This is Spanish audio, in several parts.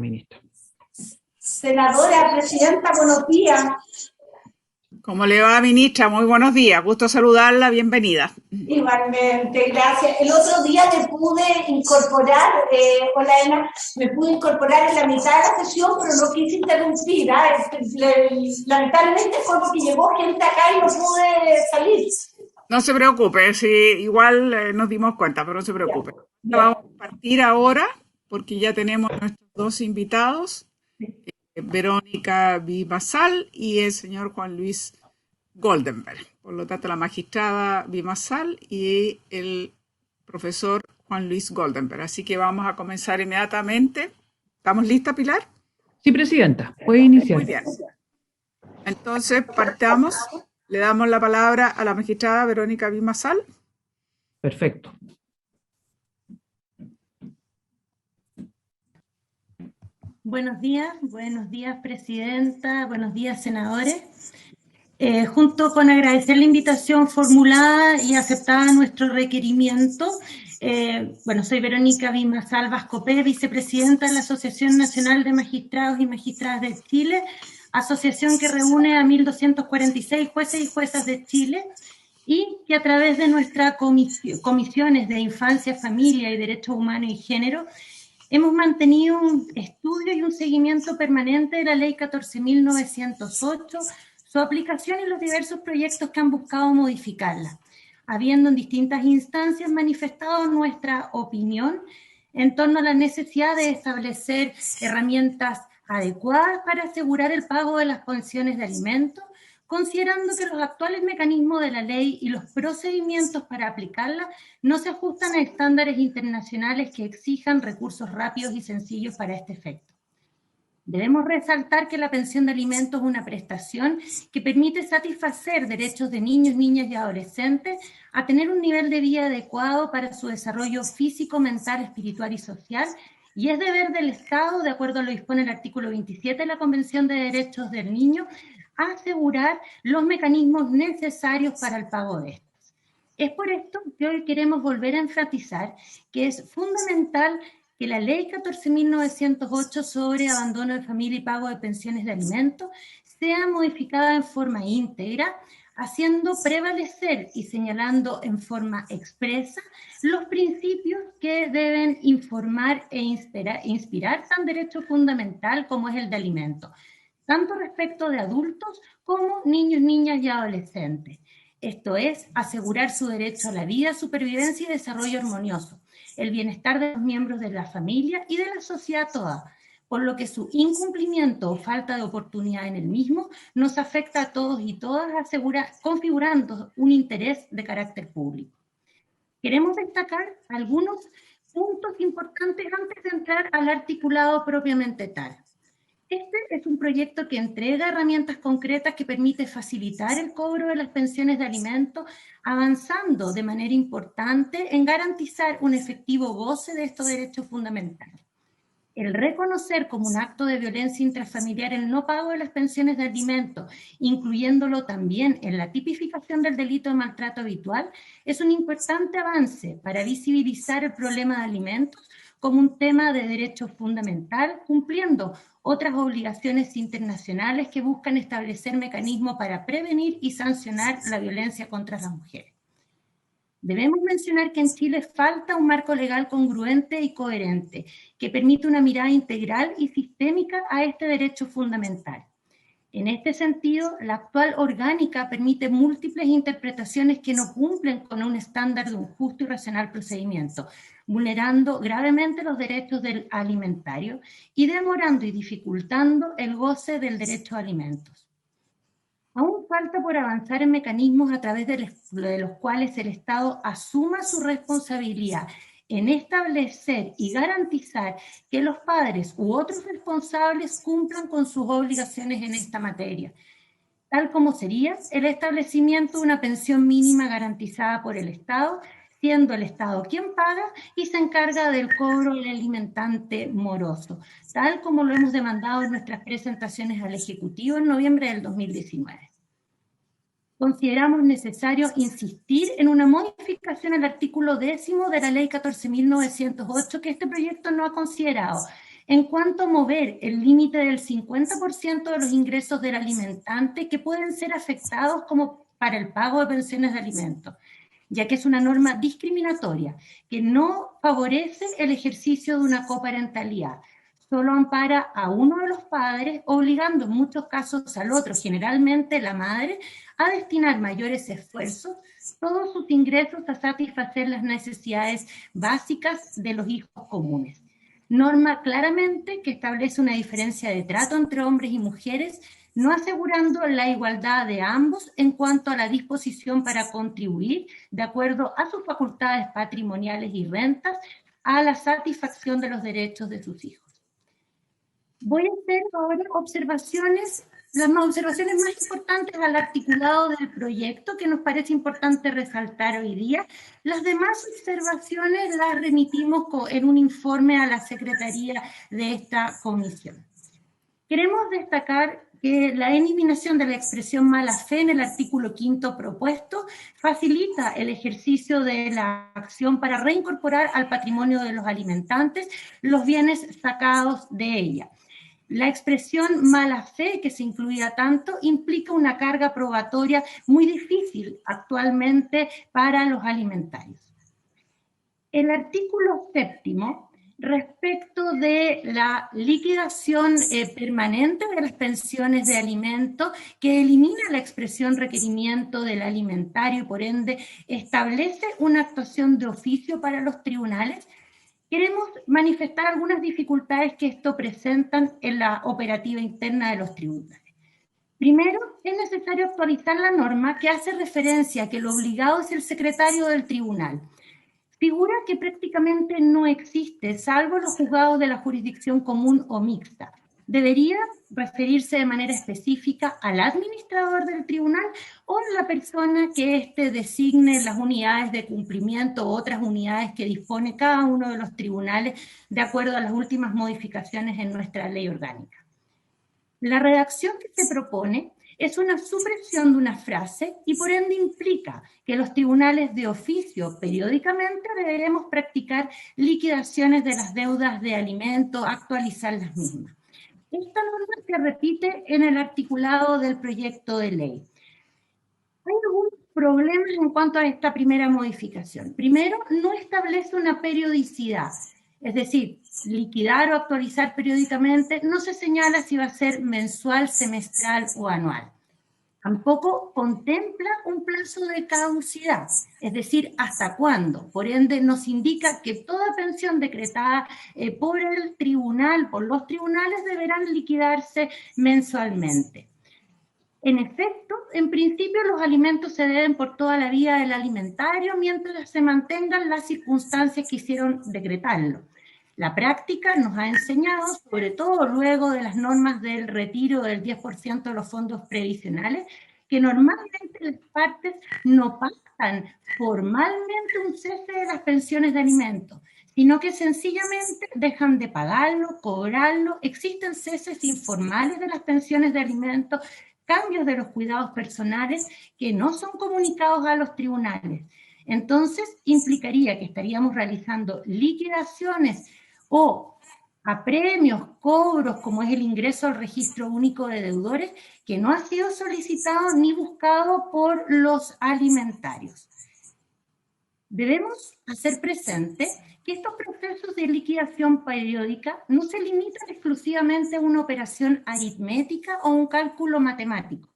ministra. Senadora, presidenta, buenos días. ¿Cómo le va, ministra? Muy buenos días. Gusto saludarla. Bienvenida. Igualmente, gracias. El otro día me pude incorporar, hola Ena, me pude incorporar en la mitad de la sesión, pero no quise interrumpir. Lamentablemente fue porque llegó gente acá y no pude salir. No se preocupe, sí, igual nos dimos cuenta, pero no se preocupe. Ya. Vamos a partir ahora porque ya tenemos nuestros dos invitados, Verónica Vimasal y el señor Juan Luis Goldenberg. Por lo tanto, la magistrada Vimasal y el profesor Juan Luis Goldenberg. Así que vamos a comenzar inmediatamente. ¿Estamos listas, Pilar? Sí, presidenta, puede iniciar. Muy bien. Entonces, partamos. Le damos la palabra a la magistrada Verónica Vimasal. Perfecto. Buenos días, presidenta, buenos días, senadores. Junto con agradecer la invitación formulada y aceptada a nuestro requerimiento, soy Verónica Vimasal Vascopé, vicepresidenta de la Asociación Nacional de Magistrados y Magistradas de Chile, asociación que reúne a 1.246 jueces y juezas de Chile, y que a través de nuestras comisiones de Infancia, Familia y Derechos Humanos y Género, hemos mantenido un estudio y un seguimiento permanente de la Ley 14.908, su aplicación y los diversos proyectos que han buscado modificarla, habiendo en distintas instancias manifestado nuestra opinión en torno a la necesidad de establecer herramientas adecuadas para asegurar el pago de las pensiones de alimentos, considerando que los actuales mecanismos de la ley y los procedimientos para aplicarla no se ajustan a estándares internacionales que exijan recursos rápidos y sencillos para este efecto. Debemos resaltar que la pensión de alimentos es una prestación que permite satisfacer derechos de niños, niñas y adolescentes a tener un nivel de vida adecuado para su desarrollo físico, mental, espiritual y social, y es deber del Estado, de acuerdo a lo que dispone el artículo 27 de la Convención de Derechos del Niño, asegurar los mecanismos necesarios para el pago de estos. Es por esto que hoy queremos volver a enfatizar que es fundamental que la Ley 14.908 sobre abandono de familia y pago de pensiones de alimentos sea modificada en forma íntegra, haciendo prevalecer y señalando en forma expresa los principios que deben informar e inspirar tan derecho fundamental como es el de alimentos, tanto respecto de adultos como niños, niñas y adolescentes. Esto es, asegurar su derecho a la vida, supervivencia y desarrollo armonioso, el bienestar de los miembros de la familia y de la sociedad toda, por lo que su incumplimiento o falta de oportunidad en el mismo nos afecta a todos y todas, configurando un interés de carácter público. Queremos destacar algunos puntos importantes antes de entrar al articulado propiamente tal. Este es un proyecto que entrega herramientas concretas que permite facilitar el cobro de las pensiones de alimentos, avanzando de manera importante en garantizar un efectivo goce de estos derechos fundamentales. El reconocer como un acto de violencia intrafamiliar el no pago de las pensiones de alimentos, incluyéndolo también en la tipificación del delito de maltrato habitual, es un importante avance para visibilizar el problema de alimentos como un tema de derecho fundamental, cumpliendo otras obligaciones internacionales que buscan establecer mecanismos para prevenir y sancionar la violencia contra las mujeres. Debemos mencionar que en Chile falta un marco legal congruente y coherente que permite una mirada integral y sistémica a este derecho fundamental. En este sentido, la actual orgánica permite múltiples interpretaciones que no cumplen con un estándar de un justo y racional procedimiento, vulnerando gravemente los derechos del alimentario y demorando y dificultando el goce del derecho a alimentos. Aún falta por avanzar en mecanismos a través de los cuales el Estado asuma su responsabilidad en establecer y garantizar que los padres u otros responsables cumplan con sus obligaciones en esta materia, tal como sería el establecimiento de una pensión mínima garantizada por el Estado, siendo el Estado quien paga y se encarga del cobro del alimentante moroso, tal como lo hemos demandado en nuestras presentaciones al Ejecutivo en noviembre del 2019. Consideramos necesario insistir en una modificación al artículo 10 de la Ley 14.908 que este proyecto no ha considerado, en cuanto a mover el límite del 50% de los ingresos del alimentante que pueden ser afectados como para el pago de pensiones de alimentos, ya que es una norma discriminatoria que no favorece el ejercicio de una coparentalidad, solo ampara a uno de los padres, obligando en muchos casos al otro, generalmente la madre, a destinar mayores esfuerzos, todos sus ingresos a satisfacer las necesidades básicas de los hijos comunes. Norma claramente que establece una diferencia de trato entre hombres y mujeres, no asegurando la igualdad de ambos en cuanto a la disposición para contribuir, de acuerdo a sus facultades patrimoniales y rentas, a la satisfacción de los derechos de sus hijos. Voy a hacer ahora observaciones, las observaciones más importantes al articulado del proyecto que nos parece importante resaltar hoy día. Las demás observaciones las remitimos en un informe a la Secretaría de esta comisión. Queremos destacar que la eliminación de la expresión mala fe en el artículo 5º propuesto facilita el ejercicio de la acción para reincorporar al patrimonio de los alimentantes los bienes sacados de ella. La expresión mala fe, que se incluía tanto, implica una carga probatoria muy difícil actualmente para los alimentarios. El artículo 7º, respecto de la liquidación permanente de las pensiones de alimento, que elimina la expresión requerimiento del alimentario y por ende establece una actuación de oficio para los tribunales, queremos manifestar algunas dificultades que esto presentan en la operativa interna de los tribunales. Primero, es necesario actualizar la norma que hace referencia a que el obligado es el secretario del tribunal. Figura que prácticamente no existe, salvo los juzgados de la jurisdicción común o mixta. Debería referirse de manera específica al administrador del tribunal o a la persona que éste designe las unidades de cumplimiento o otras unidades que dispone cada uno de los tribunales de acuerdo a las últimas modificaciones en nuestra ley orgánica. La redacción que se propone es una supresión de una frase y por ende implica que los tribunales de oficio periódicamente deberemos practicar liquidaciones de las deudas de alimento, actualizar las mismas. Esta norma se repite en el articulado del proyecto de ley. Hay algunos problemas en cuanto a esta primera modificación. Primero, no establece una periodicidad, es decir, liquidar o actualizar periódicamente, no se señala si va a ser mensual, semestral o anual. Tampoco contempla un plazo de caducidad, es decir, hasta cuándo. Por ende, nos indica que toda pensión decretada por el tribunal, por los tribunales, deberán liquidarse mensualmente. En efecto, en principio los alimentos se deben por toda la vida del alimentario mientras se mantengan las circunstancias que hicieron decretarlo. La práctica nos ha enseñado, sobre todo luego de las normas del retiro del 10% de los fondos previsionales, que normalmente las partes no pactan formalmente un cese de las pensiones de alimentos, sino que sencillamente dejan de pagarlo, cobrarlo. Existen ceses informales de las pensiones de alimentos, cambios de los cuidados personales que no son comunicados a los tribunales. Entonces, implicaría que estaríamos realizando liquidaciones o apremios, cobros, como es el ingreso al registro único de deudores, que no ha sido solicitado ni buscado por los alimentarios. Debemos hacer presente que estos procesos de liquidación periódica no se limitan exclusivamente a una operación aritmética o un cálculo matemático.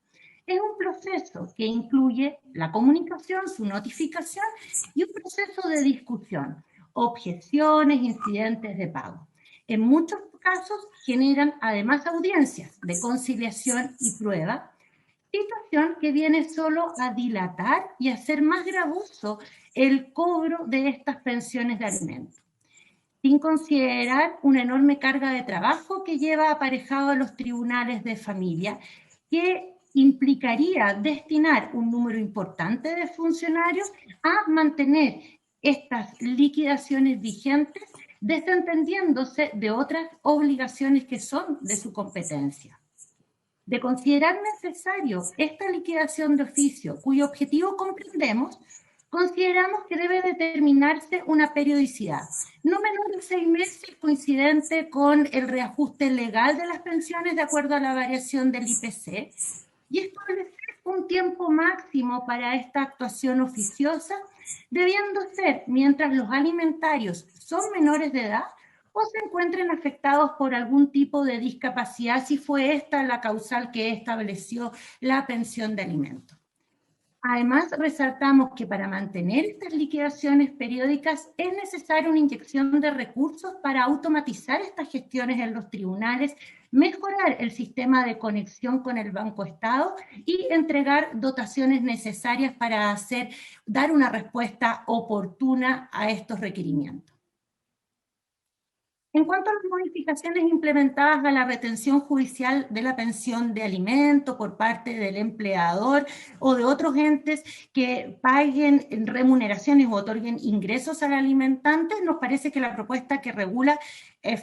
Es un proceso que incluye la comunicación, su notificación y un proceso de discusión, objeciones, incidentes de pago. En muchos casos generan además audiencias de conciliación y prueba, situación que viene solo a dilatar y hacer más gravoso el cobro de estas pensiones de alimentos, sin considerar una enorme carga de trabajo que lleva aparejado a los tribunales de familia, que implicaría destinar un número importante de funcionarios a mantener estas liquidaciones vigentes, desentendiéndose de otras obligaciones que son de su competencia. De considerar necesario esta liquidación de oficio, cuyo objetivo comprendemos, consideramos que debe determinarse una periodicidad, no menor de 6 meses, coincidente con el reajuste legal de las pensiones de acuerdo a la variación del IPC, y establecer un tiempo máximo para esta actuación oficiosa, debiendo ser mientras los alimentarios son menores de edad o se encuentren afectados por algún tipo de discapacidad, si fue esta la causal que estableció la pensión de alimentos. Además, resaltamos que para mantener estas liquidaciones periódicas es necesaria una inyección de recursos para automatizar estas gestiones en los tribunales, mejorar el sistema de conexión con el Banco Estado y entregar dotaciones necesarias para dar una respuesta oportuna a estos requerimientos. En cuanto a las modificaciones implementadas a la retención judicial de la pensión de alimento por parte del empleador o de otros entes que paguen remuneraciones o otorguen ingresos al alimentante, nos parece que la propuesta que regula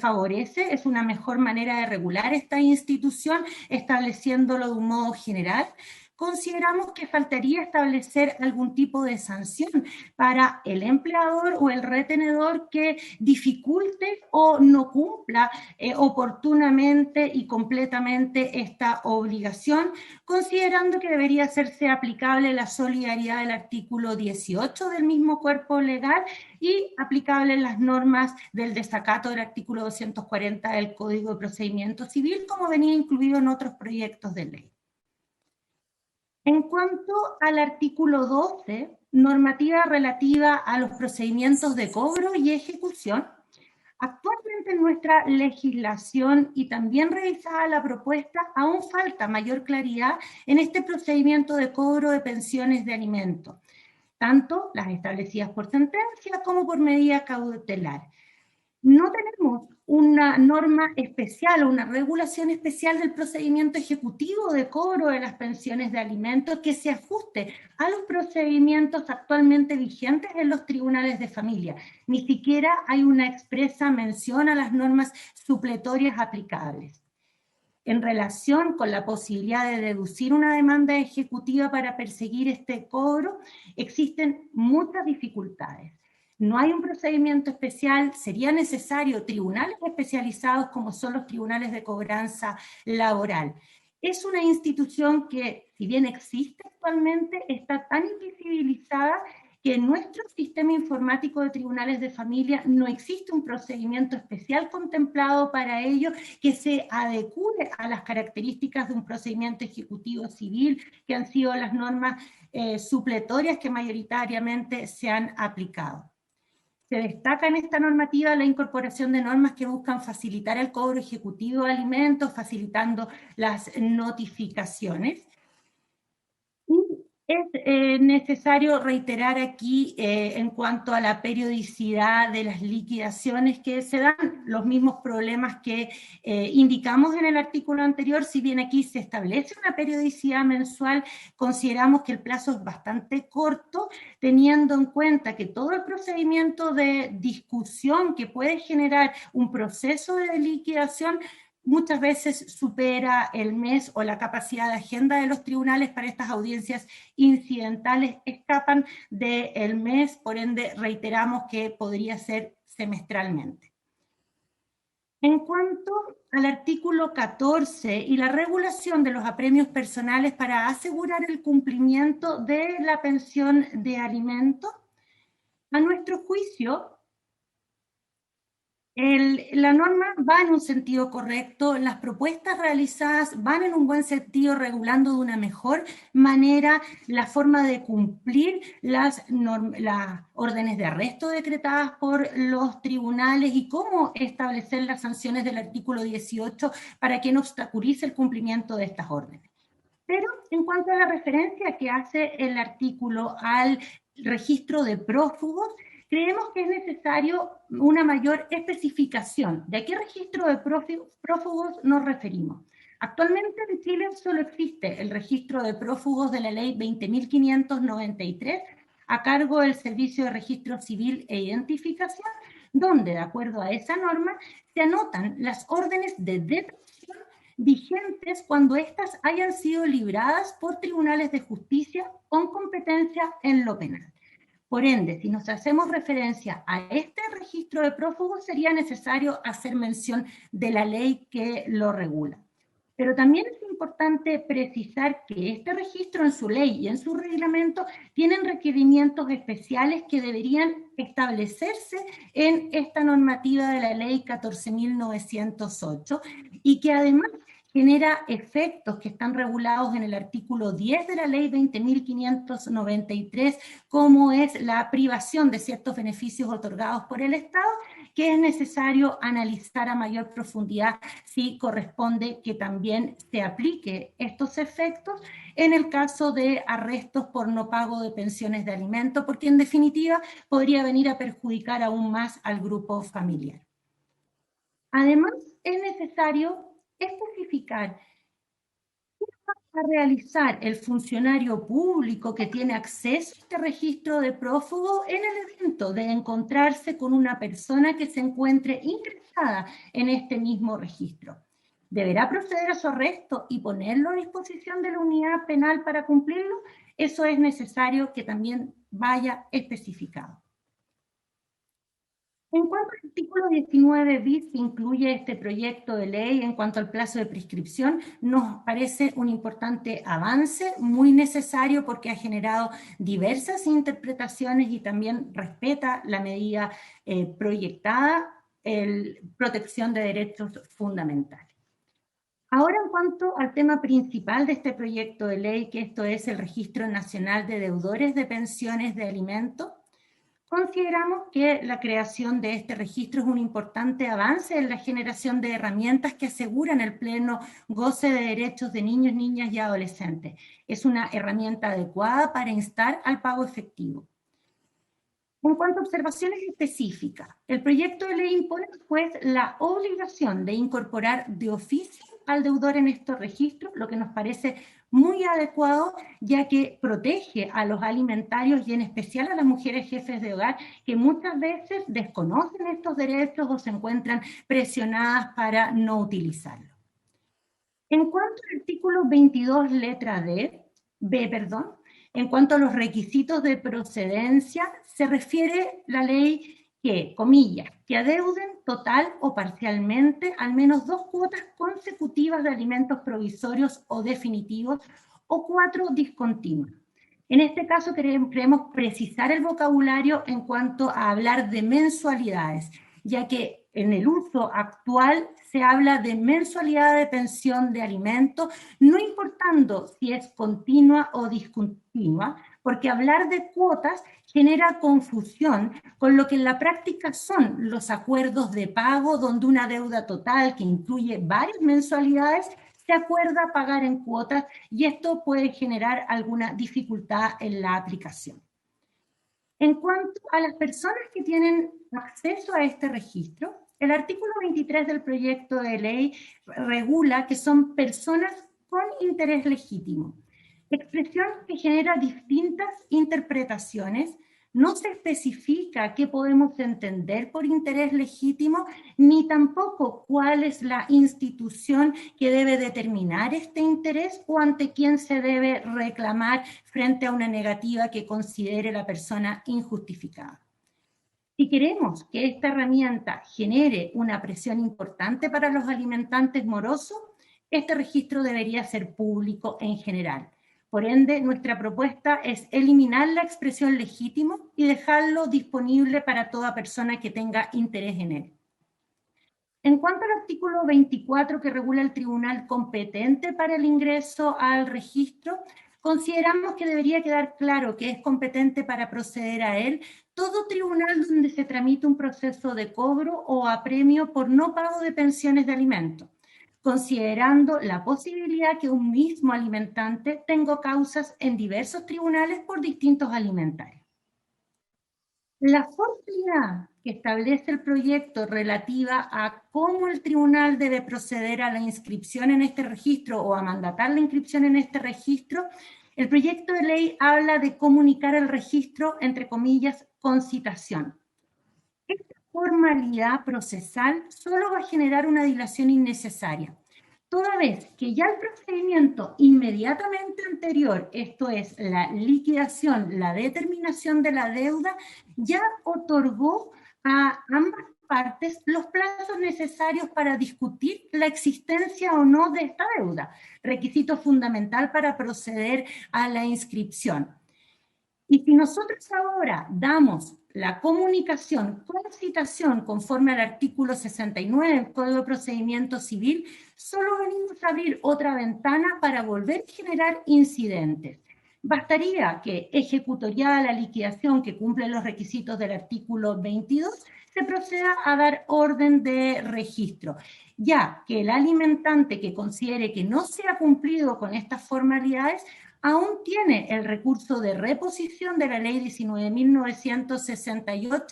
favorece, es una mejor manera de regular esta institución, estableciéndolo de un modo general. Consideramos que faltaría establecer algún tipo de sanción para el empleador o el retenedor que dificulte o no cumpla oportunamente y completamente esta obligación, considerando que debería hacerse aplicable la solidaridad del artículo 18 del mismo cuerpo legal y aplicable las normas del desacato del artículo 240 del Código de Procedimiento Civil, como venía incluido en otros proyectos de ley. En cuanto al artículo 12, normativa relativa a los procedimientos de cobro y ejecución, actualmente en nuestra legislación y también revisada la propuesta, aún falta mayor claridad en este procedimiento de cobro de pensiones de alimentos, tanto las establecidas por sentencia como por medida cautelar. No tenemos una norma especial o una regulación especial del procedimiento ejecutivo de cobro de las pensiones de alimentos que se ajuste a los procedimientos actualmente vigentes en los tribunales de familia. Ni siquiera hay una expresa mención a las normas supletorias aplicables. En relación con la posibilidad de deducir una demanda ejecutiva para perseguir este cobro, existen muchas dificultades. No hay un procedimiento especial, sería necesario tribunales especializados como son los tribunales de cobranza laboral. Es una institución que, si bien existe actualmente, está tan invisibilizada que en nuestro sistema informático de tribunales de familia no existe un procedimiento especial contemplado para ello que se adecue a las características de un procedimiento ejecutivo civil, que han sido las normas supletorias que mayoritariamente se han aplicado. Se destaca en esta normativa la incorporación de normas que buscan facilitar el cobro ejecutivo de alimentos, facilitando las notificaciones. Es necesario reiterar aquí en cuanto a la periodicidad de las liquidaciones que se dan, los mismos problemas que indicamos en el artículo anterior. Si bien aquí se establece una periodicidad mensual, consideramos que el plazo es bastante corto, teniendo en cuenta que todo el procedimiento de discusión que puede generar un proceso de liquidación muchas veces supera el mes o la capacidad de agenda de los tribunales para estas audiencias incidentales, escapan del mes, por ende reiteramos que podría ser semestralmente. En cuanto al artículo 14 y la regulación de los apremios personales para asegurar el cumplimiento de la pensión de alimento, a nuestro juicio, la norma va en un sentido correcto, las propuestas realizadas van en un buen sentido, regulando de una mejor manera la forma de cumplir las órdenes de arresto decretadas por los tribunales y cómo establecer las sanciones del artículo 18 para que no obstaculice el cumplimiento de estas órdenes. Pero en cuanto a la referencia que hace el artículo al registro de prófugos, creemos que es necesario una mayor especificación. ¿De a qué registro de prófugos nos referimos? Actualmente en Chile solo existe el registro de prófugos de la ley 20.593 a cargo del Servicio de Registro Civil e Identificación, donde, de acuerdo a esa norma, se anotan las órdenes de detención vigentes cuando éstas hayan sido libradas por tribunales de justicia con competencia en lo penal. Por ende, si nos hacemos referencia a este registro de prófugos, sería necesario hacer mención de la ley que lo regula. Pero también es importante precisar que este registro en su ley y en su reglamento tienen requerimientos especiales que deberían establecerse en esta normativa de la ley 14.908 y que además genera efectos que están regulados en el artículo 10 de la ley 20.593, como es la privación de ciertos beneficios otorgados por el Estado, que es necesario analizar a mayor profundidad si corresponde que también se aplique estos efectos en el caso de arrestos por no pago de pensiones de alimentos, porque en definitiva podría venir a perjudicar aún más al grupo familiar. Además, es necesario especificar qué va a realizar el funcionario público que tiene acceso a este registro de prófugo en el evento de encontrarse con una persona que se encuentre ingresada en este mismo registro. ¿Deberá proceder a su arresto y ponerlo a disposición de la unidad penal para cumplirlo? Eso es necesario que también vaya especificado. En cuanto al artículo 19 bis que incluye este proyecto de ley en cuanto al plazo de prescripción, nos parece un importante avance, muy necesario porque ha generado diversas interpretaciones y también respeta la medida proyectada, protección de derechos fundamentales. Ahora, en cuanto al tema principal de este proyecto de ley, que esto es el Registro Nacional de Deudores de Pensiones de Alimentos, consideramos que la creación de este registro es un importante avance en la generación de herramientas que aseguran el pleno goce de derechos de niños, niñas y adolescentes. Es una herramienta adecuada para instar al pago efectivo. En cuanto a observaciones específicas, el proyecto de ley impone al juez la obligación de incorporar de oficio al deudor en estos registros, lo que nos parece muy adecuado, ya que protege a los alimentarios y en especial a las mujeres jefes de hogar que muchas veces desconocen estos derechos o se encuentran presionadas para no utilizarlos. En cuanto al artículo 22, letra B, en cuanto a los requisitos de procedencia, se refiere la ley que, comillas, que adeuden total o parcialmente al menos 2 cuotas consecutivas de alimentos provisorios o definitivos o 4 discontinuas. En este caso queremos precisar el vocabulario en cuanto a hablar de mensualidades, ya que en el uso actual se habla de mensualidad de pensión de alimentos, no importando si es continua o discontinua, porque hablar de cuotas genera confusión con lo que en la práctica son los acuerdos de pago, donde una deuda total que incluye varias mensualidades se acuerda pagar en cuotas y esto puede generar alguna dificultad en la aplicación. En cuanto a las personas que tienen acceso a este registro, el artículo 23 del proyecto de ley regula que son personas con interés legítimo, expresión que genera distintas interpretaciones. No se especifica qué podemos entender por interés legítimo, ni tampoco cuál es la institución que debe determinar este interés o ante quién se debe reclamar frente a una negativa que considere la persona injustificada. Si queremos que esta herramienta genere una presión importante para los alimentantes morosos, este registro debería ser público en general. Por ende, nuestra propuesta es eliminar la expresión legítimo y dejarlo disponible para toda persona que tenga interés en él. En cuanto al artículo 24 que regula el tribunal competente para el ingreso al registro, consideramos que debería quedar claro que es competente para proceder a él todo tribunal donde se tramite un proceso de cobro o apremio por no pago de pensiones de alimentos, considerando la posibilidad que un mismo alimentante tenga causas en diversos tribunales por distintos alimentarios. La formalidad que establece el proyecto relativa a cómo el tribunal debe proceder a la inscripción en este registro o a mandatar la inscripción en este registro, el proyecto de ley habla de comunicar el registro, entre comillas, con citación. Esta formalidad procesal solo va a generar una dilación innecesaria. toda vez que ya el procedimiento inmediatamente anterior, esto es la liquidación, la determinación de la deuda, ya otorgó a ambas partes los plazos necesarios para discutir la existencia o no de esta deuda, requisito fundamental para proceder a la inscripción. Y si nosotros ahora damos la comunicación con citación conforme al artículo 69 del Código de Procedimiento Civil, solo venimos a abrir otra ventana para volver a generar incidentes. Bastaría que, ejecutoriada la liquidación que cumple los requisitos del artículo 22, se proceda a dar orden de registro, ya que el alimentante que considere que no se ha cumplido con estas formalidades aún tiene el recurso de reposición de la ley 19.968,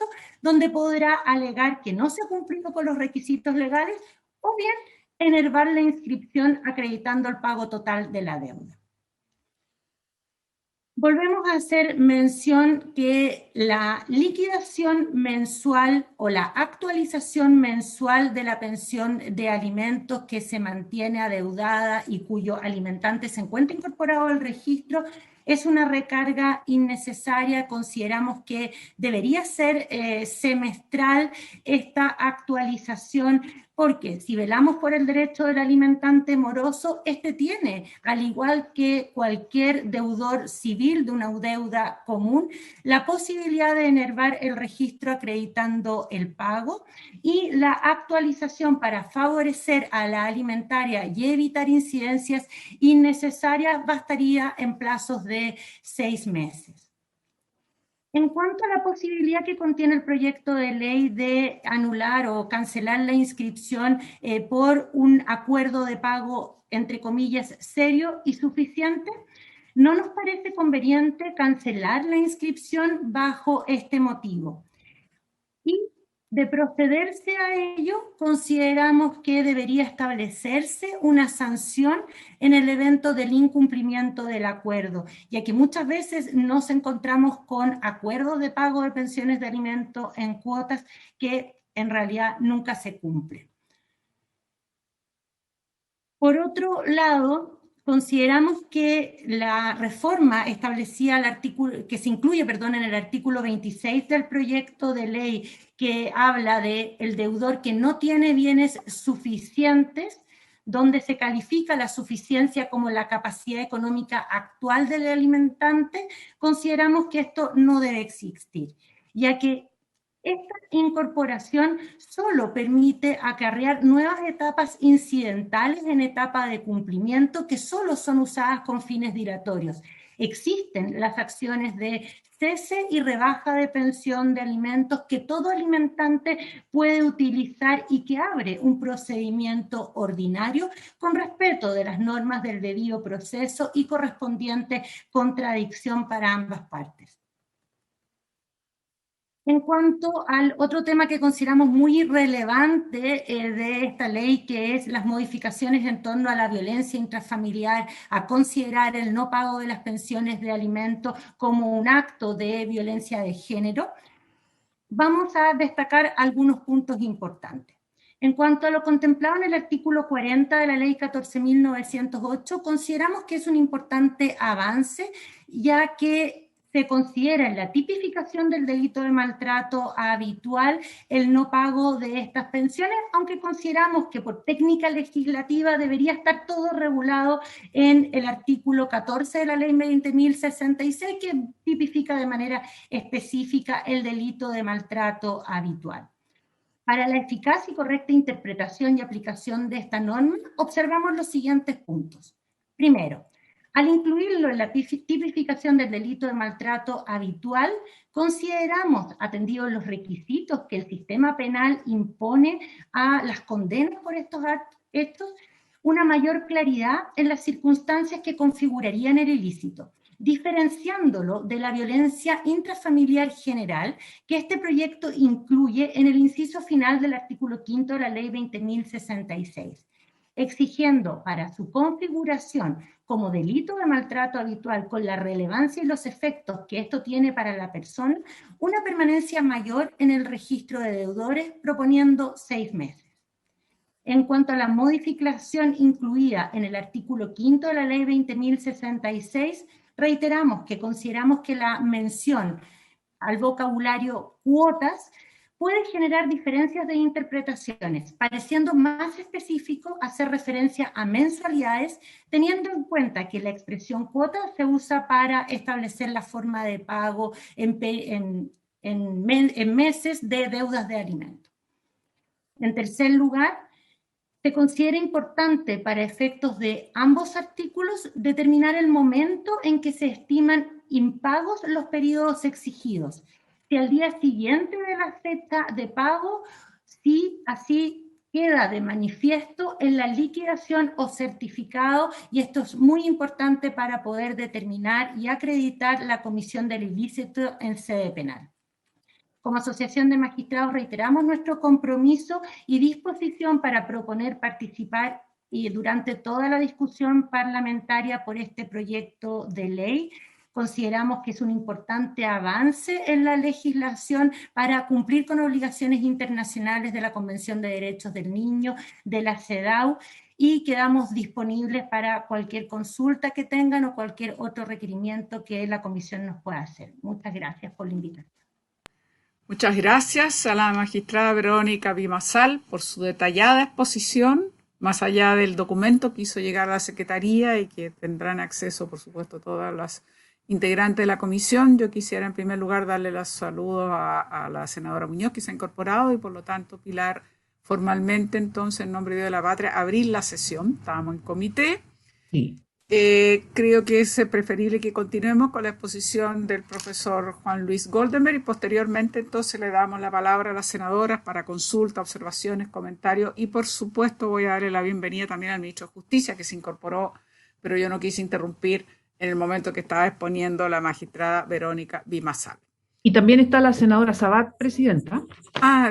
donde podrá alegar que no se ha cumplido con los requisitos legales o bien enervar la inscripción acreditando el pago total de la deuda. Volvemos a hacer mención que la liquidación mensual o la actualización mensual de la pensión de alimentos que se mantiene adeudada y cuyo alimentante se encuentra incorporado al registro es una recarga innecesaria. Consideramos que debería ser semestral esta actualización, porque si velamos por el derecho del alimentante moroso, este tiene, al igual que cualquier deudor civil de una deuda común, la posibilidad de enervar el registro acreditando el pago, y la actualización para favorecer a la alimentaria y evitar incidencias innecesarias bastaría en plazos de 6 meses. En cuanto a la posibilidad que contiene el proyecto de ley de anular o cancelar la inscripción por un acuerdo de pago, entre comillas, serio y suficiente, no nos parece conveniente cancelar la inscripción bajo este motivo. Y de procederse a ello, consideramos que debería establecerse una sanción en el evento del incumplimiento del acuerdo, ya que muchas veces nos encontramos con acuerdos de pago de pensiones de alimentos en cuotas que en realidad nunca se cumplen. Por otro lado, consideramos que la reforma establecía el artículo, que se incluye, perdón, en el artículo 26 del proyecto de ley, que habla de el deudor que no tiene bienes suficientes, donde se califica la suficiencia como la capacidad económica actual del alimentante. Consideramos que esto no debe existir, ya que esta incorporación solo permite acarrear nuevas etapas incidentales en etapa de cumplimiento que solo son usadas con fines dilatorios. Existen las acciones de cese y rebaja de pensión de alimentos que todo alimentante puede utilizar y que abre un procedimiento ordinario con respeto de las normas del debido proceso y correspondiente contradicción para ambas partes. En cuanto al otro tema que consideramos muy relevante de esta ley, que es las modificaciones en torno a la violencia intrafamiliar, a considerar el no pago de las pensiones de alimentos como un acto de violencia de género, vamos a destacar algunos puntos importantes. En cuanto a lo contemplado en el artículo 40 de la ley 14.908, consideramos que es un importante avance, ya que se considera en la tipificación del delito de maltrato habitual el no pago de estas pensiones, aunque consideramos que por técnica legislativa debería estar todo regulado en el artículo 14 de la ley 20.066, que tipifica de manera específica el delito de maltrato habitual. Para la eficaz y correcta interpretación y aplicación de esta norma, observamos los siguientes puntos. Primero, al incluirlo en la tipificación del delito de maltrato habitual, consideramos, atendidos los requisitos que el sistema penal impone a las condenas por estos actos, una mayor claridad en las circunstancias que configurarían el ilícito, diferenciándolo de la violencia intrafamiliar general que este proyecto incluye en el inciso final del artículo 5 de la ley 20.066. Exigiendo para su configuración como delito de maltrato habitual con la relevancia y los efectos que esto tiene para la persona, una permanencia mayor en el registro de deudores, proponiendo 6 meses. En cuanto a la modificación incluida en el artículo 5 de la Ley 20.066, reiteramos que consideramos que la mención al vocabulario cuotas puede generar diferencias de interpretaciones, pareciendo más específico hacer referencia a mensualidades, teniendo en cuenta que la expresión cuota se usa para establecer la forma de pago en meses de deudas de alimentos. En tercer lugar, se considera importante para efectos de ambos artículos determinar el momento en que se estiman impagos los periodos exigidos. Si al día siguiente de la fecha de pago, si así queda de manifiesto en la liquidación o certificado, y esto es muy importante para poder determinar y acreditar la comisión del ilícito en sede penal. Como Asociación de Magistrados reiteramos nuestro compromiso y disposición para proponer participar y durante toda la discusión parlamentaria por este proyecto de ley. Consideramos que es un importante avance en la legislación para cumplir con obligaciones internacionales de la Convención de Derechos del Niño, de la CEDAW, y quedamos disponibles para cualquier consulta que tengan o cualquier otro requerimiento que la Comisión nos pueda hacer. Muchas gracias por la invitación. Muchas gracias a la magistrada Verónica Bimasal por su detallada exposición, más allá del documento que hizo llegar a la Secretaría y que tendrán acceso, por supuesto, todas las integrantes de la comisión. Yo quisiera, en primer lugar, darle los saludos a la senadora Muñoz, que se ha incorporado, y por lo tanto, Pilar, formalmente, entonces, en nombre de Dios de la Patria, abrir la sesión. Estábamos en comité. Sí. Creo que es preferible que continuemos con la exposición del profesor Juan Luis Goldenberg y posteriormente entonces le damos la palabra a las senadoras para consulta, observaciones, comentarios y por supuesto voy a darle la bienvenida también al ministro de Justicia que se incorporó, pero yo no quise interrumpir en el momento que estaba exponiendo la magistrada Verónica Bimasal. Y también está la senadora Sabat, presidenta.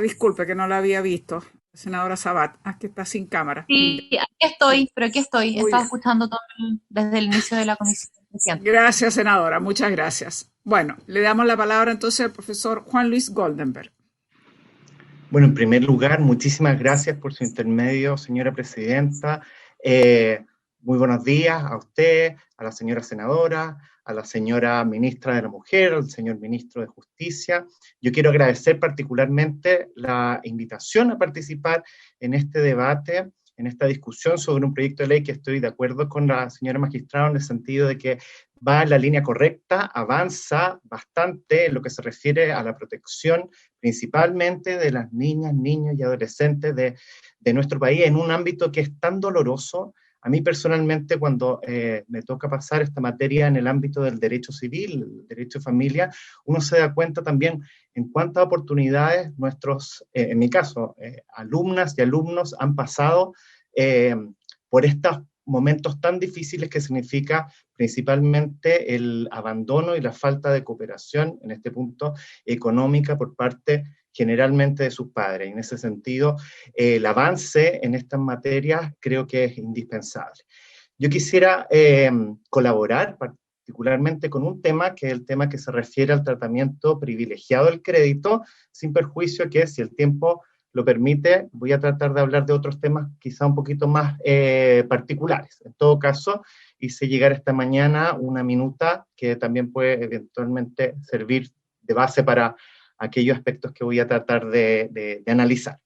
Disculpe que no la había visto. Senadora Sabat, que está sin cámara. Sí, aquí estoy. Muy Estaba bien. escuchando todo desde el inicio de la comisión. Gracias, senadora. Muchas gracias. Bueno, le damos la palabra entonces al profesor Juan Luis Goldenberg. Bueno, en primer lugar, muchísimas gracias por su intermedio, señora presidenta. Muy buenos días a usted, a la señora senadora, a la señora ministra de la Mujer, al señor ministro de Justicia. Yo quiero agradecer particularmente la invitación a participar en este debate, en esta discusión sobre un proyecto de ley que estoy de acuerdo con la señora magistrada en el sentido de que va en la línea correcta, avanza bastante en lo que se refiere a la protección principalmente de las niñas, niños y adolescentes de nuestro país en un ámbito que es tan doloroso. A mí personalmente, cuando me toca pasar esta materia en el ámbito del derecho civil, el derecho de familia, uno se da cuenta también en cuántas oportunidades nuestros, en mi caso, alumnas y alumnos han pasado por estos momentos tan difíciles que significa principalmente el abandono y la falta de cooperación, en este punto económica, por parte generalmente de sus padres. Y en ese sentido, el avance en estas materias creo que es indispensable. Yo quisiera colaborar particularmente con un tema, que es el tema que se refiere al tratamiento privilegiado del crédito, sin perjuicio que, si el tiempo lo permite, voy a tratar de hablar de otros temas quizá un poquito más particulares. En todo caso, hice llegar esta mañana una minuta que también puede eventualmente servir de base para aquellos aspectos que voy a tratar de analizar.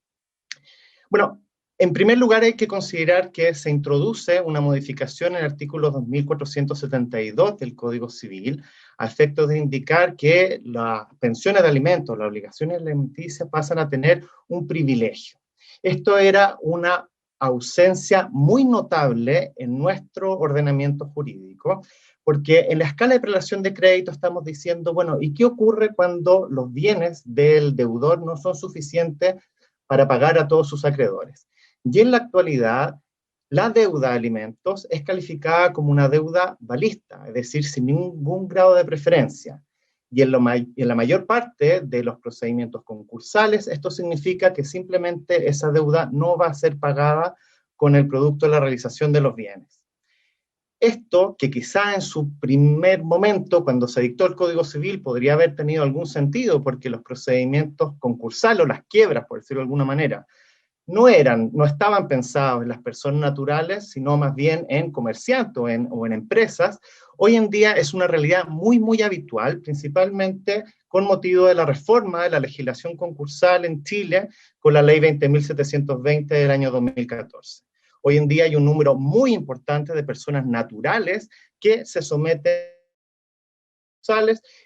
Bueno, en primer lugar hay que considerar que se introduce una modificación en el artículo 2472 del Código Civil a efectos de indicar que las pensiones de alimentos, las obligaciones alimenticias pasan a tener un privilegio. Esto era una ausencia muy notable en nuestro ordenamiento jurídico, porque en la escala de prelación de crédito estamos diciendo, bueno, ¿y qué ocurre cuando los bienes del deudor no son suficientes para pagar a todos sus acreedores? Y en la actualidad, la deuda de alimentos es calificada como una deuda balista, es decir, sin ningún grado de preferencia. Y en la mayor parte de los procedimientos concursales, esto significa que simplemente esa deuda no va a ser pagada con el producto de la realización de los bienes. Esto, que quizá en su primer momento, cuando se dictó el Código Civil, podría haber tenido algún sentido, porque los procedimientos concursales, o las quiebras, por decirlo de alguna manera, no estaban pensados en las personas naturales, sino más bien en comerciantes o en empresas, hoy en día es una realidad muy, muy habitual, principalmente con motivo de la reforma de la legislación concursal en Chile con la ley 20.720 del año 2014. Hoy en día hay un número muy importante de personas naturales que se someten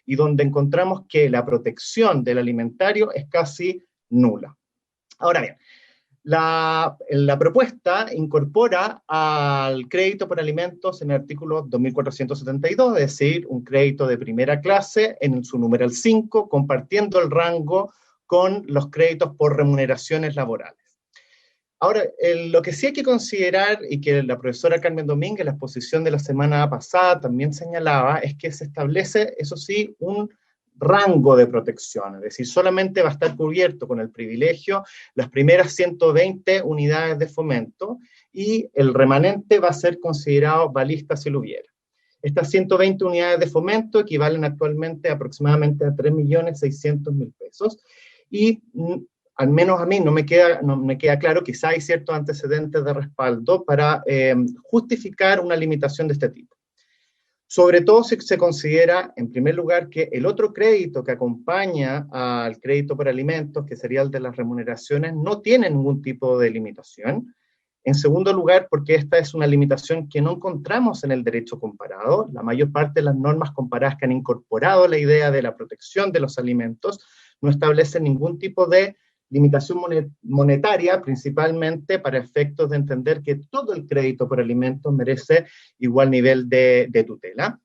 y donde encontramos que la protección del alimentario es casi nula. Ahora bien, la propuesta incorpora al crédito por alimentos en el artículo 2472, es decir, un crédito de primera clase en su numeral 5, compartiendo el rango con los créditos por remuneraciones laborales. Ahora, lo que sí hay que considerar, y que la profesora Carmen Domínguez, en la exposición de la semana pasada también señalaba, es que se establece, eso sí, un rango de protección, es decir, solamente va a estar cubierto con el privilegio las primeras 120 unidades de fomento, y el remanente va a ser considerado balista si lo hubiera. Estas 120 unidades de fomento equivalen actualmente aproximadamente a 3.600.000 pesos, y al menos a mí no me queda claro, quizá hay ciertos antecedentes de respaldo para justificar una limitación de este tipo. Sobre todo si se considera, en primer lugar, que el otro crédito que acompaña al crédito por alimentos, que sería el de las remuneraciones, no tiene ningún tipo de limitación. En segundo lugar, porque esta es una limitación que no encontramos en el derecho comparado. La mayor parte de las normas comparadas que han incorporado la idea de la protección de los alimentos no establecen ningún tipo de limitación monetaria, principalmente para efectos de entender que todo el crédito por alimentos merece igual nivel de tutela.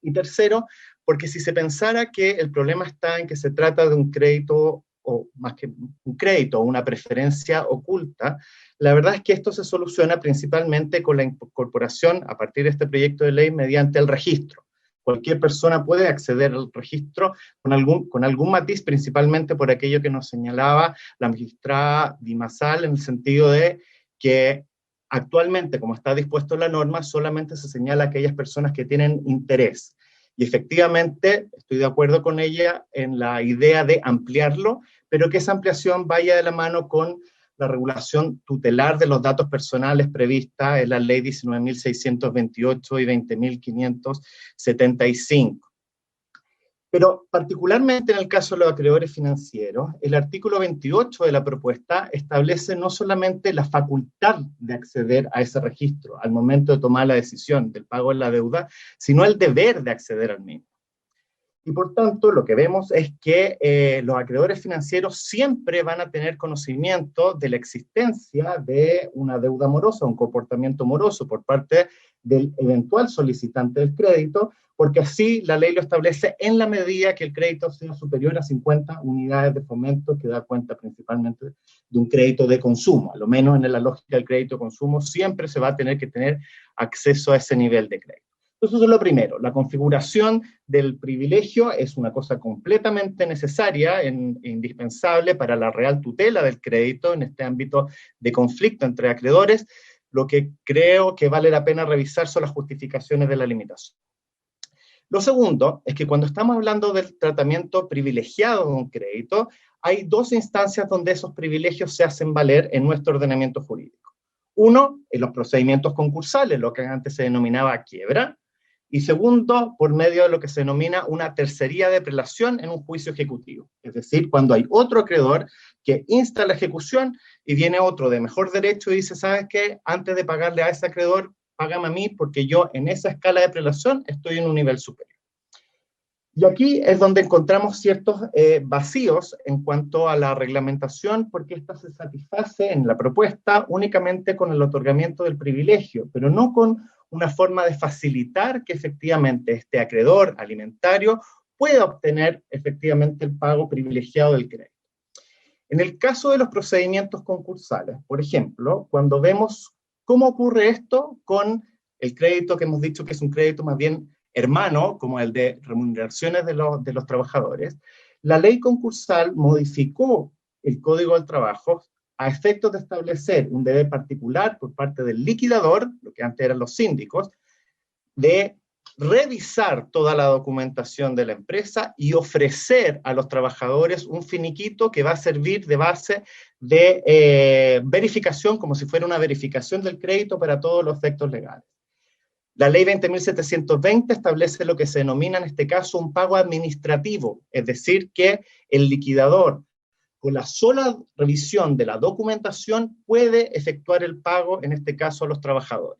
Y tercero, porque si se pensara que el problema está en que se trata de un crédito, o más que un crédito, una preferencia oculta, la verdad es que esto se soluciona principalmente con la incorporación, a partir de este proyecto de ley, mediante el registro. Cualquier persona puede acceder al registro con algún matiz, principalmente por aquello que nos señalaba la magistrada Vimasal, en el sentido de que actualmente, como está dispuesto en la norma, solamente se señala a aquellas personas que tienen interés. Y efectivamente, estoy de acuerdo con ella en la idea de ampliarlo, pero que esa ampliación vaya de la mano con la regulación tutelar de los datos personales prevista en la ley 19.628 y 20.575. Pero particularmente en el caso de los acreedores financieros, el artículo 28 de la propuesta establece no solamente la facultad de acceder a ese registro al momento de tomar la decisión del pago de la deuda, sino el deber de acceder al mismo. Y por tanto, lo que vemos es que los acreedores financieros siempre van a tener conocimiento de la existencia de una deuda morosa, un comportamiento moroso por parte del eventual solicitante del crédito, porque así la ley lo establece en la medida que el crédito sea superior a 50 unidades de fomento, que da cuenta principalmente de un crédito de consumo. A lo menos en la lógica del crédito de consumo siempre se va a tener que tener acceso a ese nivel de crédito. Entonces, eso es lo primero. La configuración del privilegio es una cosa completamente necesaria e indispensable para la real tutela del crédito en este ámbito de conflicto entre acreedores. Lo que creo que vale la pena revisar son las justificaciones de la limitación. Lo segundo es que cuando estamos hablando del tratamiento privilegiado de un crédito, hay dos instancias donde esos privilegios se hacen valer en nuestro ordenamiento jurídico. Uno, en los procedimientos concursales, lo que antes se denominaba quiebra, y segundo, por medio de lo que se denomina una tercería de prelación en un juicio ejecutivo. Es decir, cuando hay otro acreedor que insta la ejecución y viene otro de mejor derecho y dice, ¿sabes qué? Antes de pagarle a ese acreedor, págame a mí porque yo en esa escala de prelación estoy en un nivel superior. Y aquí es donde encontramos ciertos vacíos en cuanto a la reglamentación, porque esta se satisface en la propuesta únicamente con el otorgamiento del privilegio, pero no con una forma de facilitar que efectivamente este acreedor alimentario pueda obtener efectivamente el pago privilegiado del crédito. En el caso de los procedimientos concursales, por ejemplo, cuando vemos cómo ocurre esto con el crédito que hemos dicho que es un crédito más bien hermano, como el de remuneraciones de los trabajadores, la ley concursal modificó el Código del Trabajo a efectos de establecer un deber particular por parte del liquidador, lo que antes eran los síndicos, de revisar toda la documentación de la empresa y ofrecer a los trabajadores un finiquito que va a servir de base de verificación, como si fuera una verificación del crédito para todos los efectos legales. La ley 20.720 establece lo que se denomina en este caso un pago administrativo, es decir, que el liquidador, con la sola revisión de la documentación, puede efectuar el pago, en este caso a los trabajadores.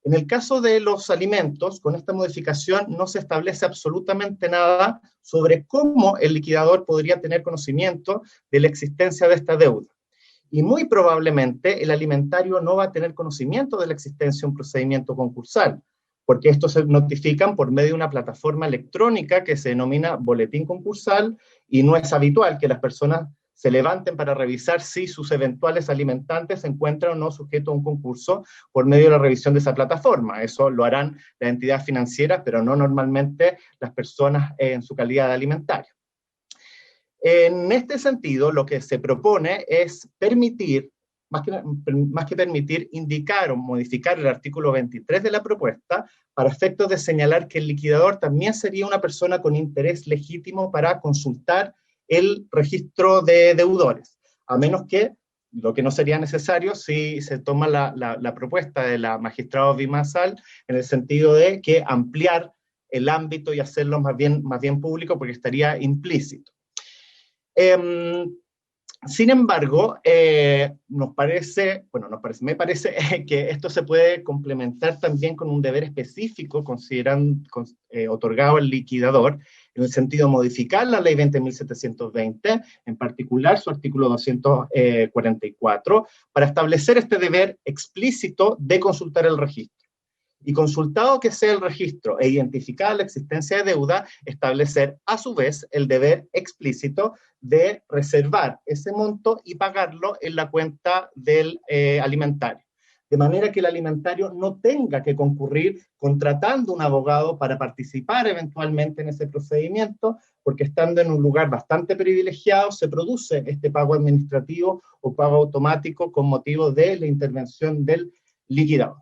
En el caso de los alimentos, con esta modificación no se establece absolutamente nada sobre cómo el liquidador podría tener conocimiento de la existencia de esta deuda. Y muy probablemente el alimentario no va a tener conocimiento de la existencia de un procedimiento concursal, porque estos se notifican por medio de una plataforma electrónica que se denomina boletín concursal, y no es habitual que las personas se levanten para revisar si sus eventuales alimentantes se encuentran o no sujetos a un concurso por medio de la revisión de esa plataforma. Eso lo harán las entidades financieras, pero no normalmente las personas en su calidad de alimentario. En este sentido, lo que se propone es permitir, más que permitir, indicar o modificar el artículo 23 de la propuesta para efectos de señalar que el liquidador también sería una persona con interés legítimo para consultar el registro de deudores, a menos que, lo que no sería necesario si se toma la propuesta de la magistrada Vimasal en el sentido de que ampliar el ámbito y hacerlo más bien público, porque estaría implícito. Sin embargo, me parece que esto se puede complementar también con un deber específico otorgado al liquidador, en el sentido de modificar la ley 20.720, en particular su artículo 244, para establecer este deber explícito de consultar el registro. Y consultado que sea el registro e identificada la existencia de deuda, establecer a su vez el deber explícito de reservar ese monto y pagarlo en la cuenta del alimentario. De manera que el alimentario no tenga que concurrir contratando un abogado para participar eventualmente en ese procedimiento, porque estando en un lugar bastante privilegiado se produce este pago administrativo o pago automático con motivo de la intervención del liquidador.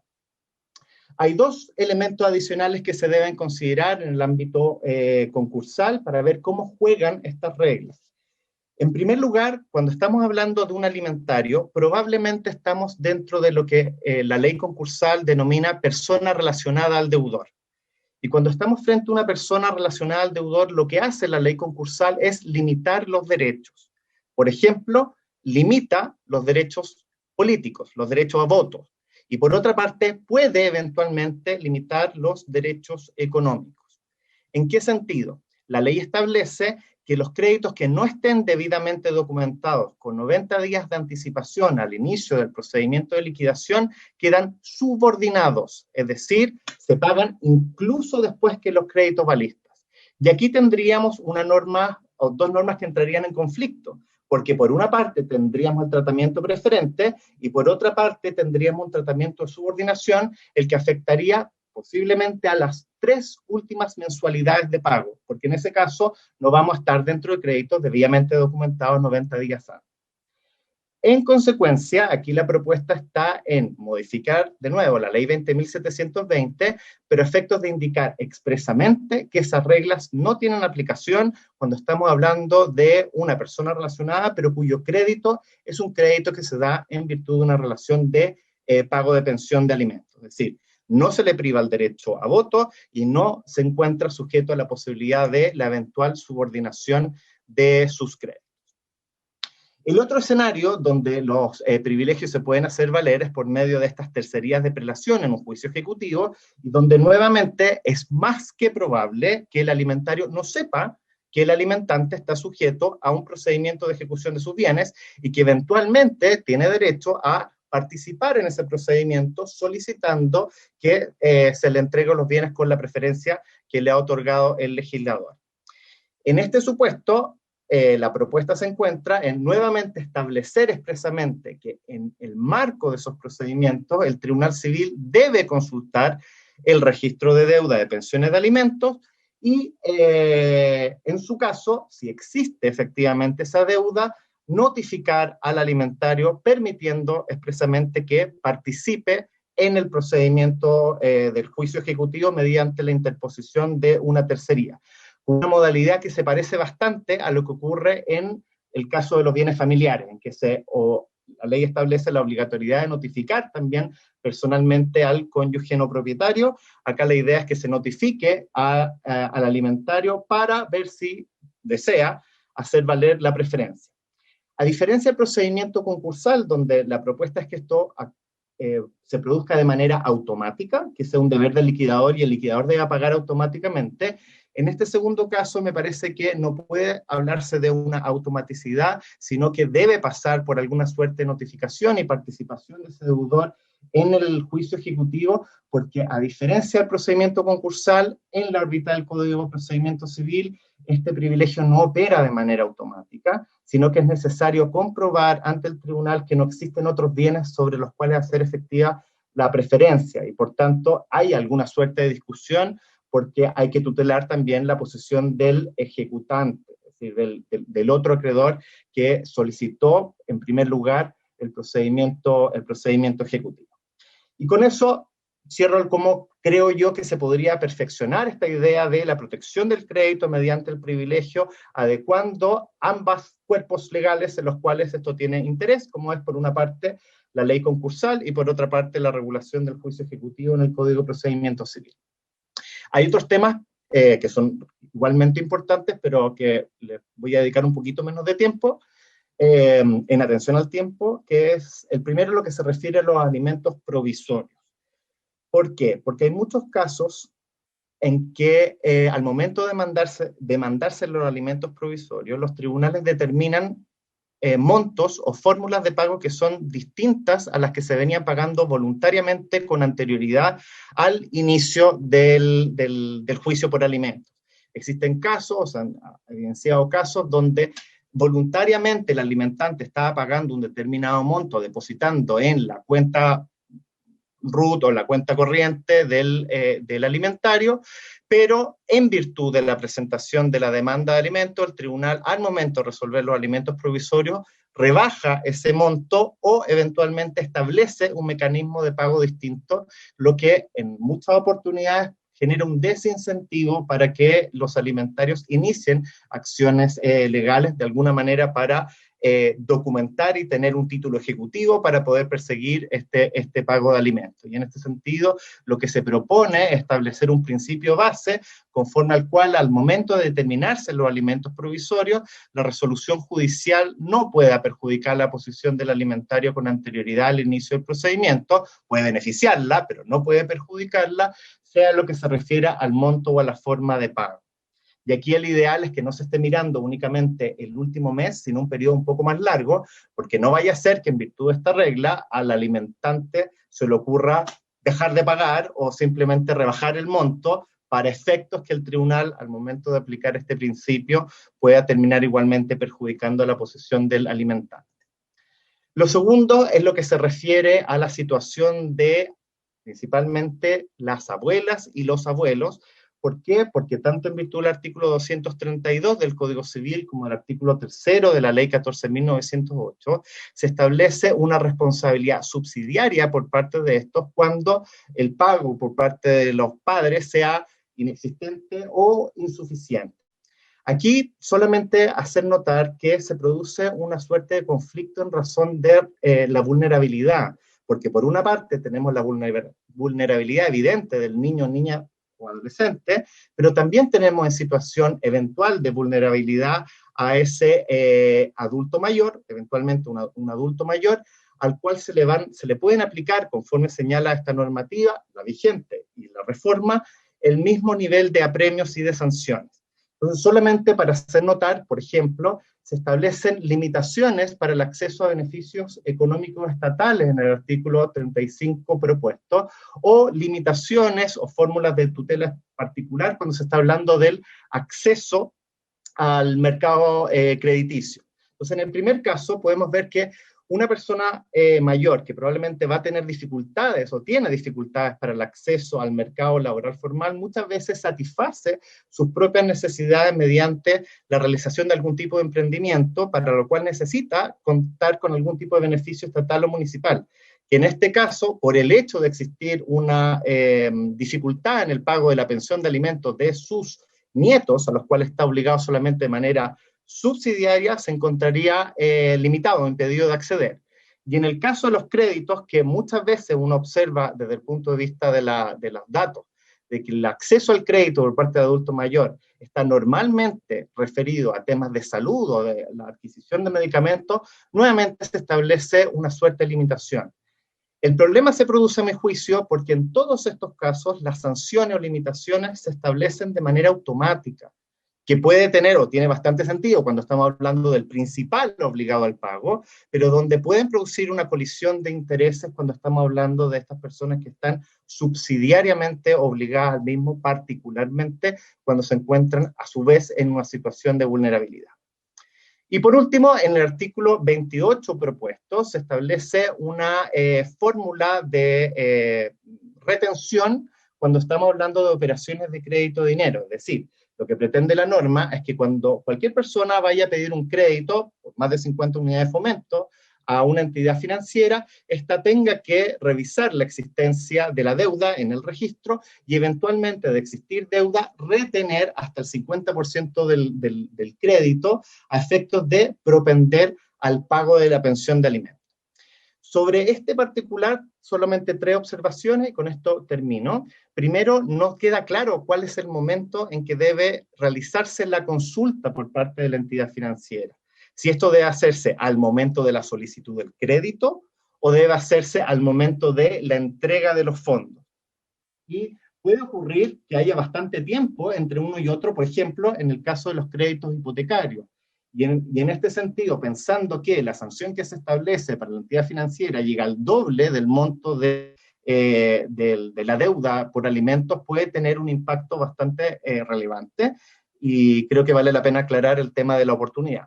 Hay dos elementos adicionales que se deben considerar en el ámbito concursal para ver cómo juegan estas reglas. En primer lugar, cuando estamos hablando de un alimentario, probablemente estamos dentro de lo que la ley concursal denomina persona relacionada al deudor. Y cuando estamos frente a una persona relacionada al deudor, lo que hace la ley concursal es limitar los derechos. Por ejemplo, limita los derechos políticos, los derechos a voto. Y por otra parte, puede eventualmente limitar los derechos económicos. ¿En qué sentido? La ley establece que los créditos que no estén debidamente documentados con 90 días de anticipación al inicio del procedimiento de liquidación quedan subordinados, es decir, se pagan incluso después que los créditos balistas. Y aquí tendríamos una norma o dos normas que entrarían en conflicto, porque por una parte tendríamos el tratamiento preferente y por otra parte tendríamos un tratamiento de subordinación, el que afectaría posiblemente a las 3 últimas mensualidades de pago, porque en ese caso no vamos a estar dentro de créditos debidamente documentados 90 días antes. En consecuencia, aquí la propuesta está en modificar de nuevo la ley 20.720, pero a efectos de indicar expresamente que esas reglas no tienen aplicación cuando estamos hablando de una persona relacionada, pero cuyo crédito es un crédito que se da en virtud de una relación de pago de pensión de alimentos. Es decir, no se le priva el derecho a voto y no se encuentra sujeto a la posibilidad de la eventual subordinación de sus créditos. El otro escenario donde los privilegios se pueden hacer valer es por medio de estas tercerías de prelación en un juicio ejecutivo, y donde nuevamente es más que probable que el alimentario no sepa que el alimentante está sujeto a un procedimiento de ejecución de sus bienes y que eventualmente tiene derecho a participar en ese procedimiento solicitando que se le entreguen los bienes con la preferencia que le ha otorgado el legislador. En este supuesto, la propuesta se encuentra en nuevamente establecer expresamente que en el marco de esos procedimientos el Tribunal Civil debe consultar el registro de deuda de pensiones de alimentos y en su caso, si existe efectivamente esa deuda, notificar al alimentario permitiendo expresamente que participe en el procedimiento del juicio ejecutivo mediante la interposición de una tercería. Una modalidad que se parece bastante a lo que ocurre en el caso de los bienes familiares, en que la ley establece la obligatoriedad de notificar también personalmente al cónyuge no propietario. Acá la idea es que se notifique al alimentario para ver si desea hacer valer la preferencia. A diferencia del procedimiento concursal, donde la propuesta es que esto se produzca de manera automática, que sea un deber del liquidador y el liquidador deba pagar automáticamente, en este segundo caso me parece que no puede hablarse de una automaticidad, sino que debe pasar por alguna suerte de notificación y participación de ese deudor en el juicio ejecutivo, porque a diferencia del procedimiento concursal, en la órbita del Código de Procedimiento Civil, este privilegio no opera de manera automática, sino que es necesario comprobar ante el tribunal que no existen otros bienes sobre los cuales hacer efectiva la preferencia, y por tanto hay alguna suerte de discusión, porque hay que tutelar también la posición del ejecutante, es decir, del otro acreedor que solicitó en primer lugar el procedimiento ejecutivo. Y con eso cierro el cómo creo yo que se podría perfeccionar esta idea de la protección del crédito mediante el privilegio, adecuando ambos cuerpos legales en los cuales esto tiene interés, como es por una parte la ley concursal y por otra parte la regulación del juicio ejecutivo en el Código de Procedimiento Civil. Hay otros temas que son igualmente importantes, pero que les voy a dedicar un poquito menos de tiempo, en atención al tiempo, que es el primero, lo que se refiere a los alimentos provisorios. ¿Por qué? Porque hay muchos casos en que al momento de demandarse los alimentos provisorios, los tribunales determinan montos o fórmulas de pago que son distintas a las que se venían pagando voluntariamente con anterioridad al inicio del juicio por alimentos. Existen casos, han evidenciado casos donde voluntariamente el alimentante estaba pagando un determinado monto, depositando en la cuenta RUT o la cuenta corriente del alimentario, pero en virtud de la presentación de la demanda de alimentos, el tribunal, al momento de resolver los alimentos provisorios, rebaja ese monto o eventualmente establece un mecanismo de pago distinto, lo que en muchas oportunidades genera un desincentivo para que los alimentarios inicien acciones legales de alguna manera para documentar y tener un título ejecutivo para poder perseguir este pago de alimentos. Y en este sentido, lo que se propone es establecer un principio base conforme al cual, al momento de determinarse los alimentos provisorios, la resolución judicial no pueda perjudicar la posición del alimentario con anterioridad al inicio del procedimiento, puede beneficiarla, pero no puede perjudicarla, sea lo que se refiera al monto o a la forma de pago. Y aquí el ideal es que no se esté mirando únicamente el último mes, sino un periodo un poco más largo, porque no vaya a ser que en virtud de esta regla al alimentante se le ocurra dejar de pagar o simplemente rebajar el monto para efectos que el tribunal, al momento de aplicar este principio, pueda terminar igualmente perjudicando la posición del alimentante. Lo segundo es lo que se refiere a la situación de principalmente las abuelas y los abuelos. ¿Por qué? Porque tanto en virtud del artículo 232 del Código Civil como el artículo 3 de la Ley 14.908 se establece una responsabilidad subsidiaria por parte de estos cuando el pago por parte de los padres sea inexistente o insuficiente. Aquí solamente hacer notar que se produce una suerte de conflicto en razón de la vulnerabilidad, porque por una parte tenemos la vulnerabilidad evidente del niño o niña o adolescente, pero también tenemos en situación eventual de vulnerabilidad a ese adulto mayor, eventualmente un adulto mayor, al cual se le pueden aplicar, conforme señala esta normativa, la vigente y la reforma, el mismo nivel de apremios y de sanciones. Entonces, solamente para hacer notar, por ejemplo, se establecen limitaciones para el acceso a beneficios económicos estatales en el artículo 35 propuesto, o limitaciones o fórmulas de tutela particular cuando se está hablando del acceso al mercado crediticio. Entonces, en el primer caso podemos ver que una persona mayor que probablemente va a tener dificultades o tiene dificultades para el acceso al mercado laboral formal, muchas veces satisface sus propias necesidades mediante la realización de algún tipo de emprendimiento, para lo cual necesita contar con algún tipo de beneficio estatal o municipal, que en este caso, por el hecho de existir una dificultad en el pago de la pensión de alimentos de sus nietos, a los cuales está obligado solamente de manera subsidiaria, se encontraría limitado, impedido de acceder. Y en el caso de los créditos, que muchas veces uno observa desde el punto de vista de los datos, de que el acceso al crédito por parte de adulto mayor está normalmente referido a temas de salud o de la adquisición de medicamentos, nuevamente se establece una suerte de limitación. El problema se produce, a mi juicio, porque en todos estos casos las sanciones o limitaciones se establecen de manera automática, que puede tener o tiene bastante sentido cuando estamos hablando del principal obligado al pago, pero donde pueden producir una colisión de intereses cuando estamos hablando de estas personas que están subsidiariamente obligadas al mismo, particularmente cuando se encuentran a su vez en una situación de vulnerabilidad. Y por último, en el artículo 28 propuesto se establece una fórmula de retención cuando estamos hablando de operaciones de crédito de dinero. Es decir, lo que pretende la norma es que cuando cualquier persona vaya a pedir un crédito, por más de 50 unidades de fomento, a una entidad financiera, esta tenga que revisar la existencia de la deuda en el registro y eventualmente de existir deuda, retener hasta el 50% del crédito a efectos de propender al pago de la pensión de alimentos. Sobre este particular, solamente 3 observaciones y con esto termino. Primero, no queda claro cuál es el momento en que debe realizarse la consulta por parte de la entidad financiera. Si esto debe hacerse al momento de la solicitud del crédito o debe hacerse al momento de la entrega de los fondos. Y puede ocurrir que haya bastante tiempo entre uno y otro, por ejemplo, en el caso de los créditos hipotecarios. Y en este sentido, pensando que la sanción que se establece para la entidad financiera llega al doble del monto de la deuda por alimentos, puede tener un impacto bastante relevante y creo que vale la pena aclarar el tema de la oportunidad.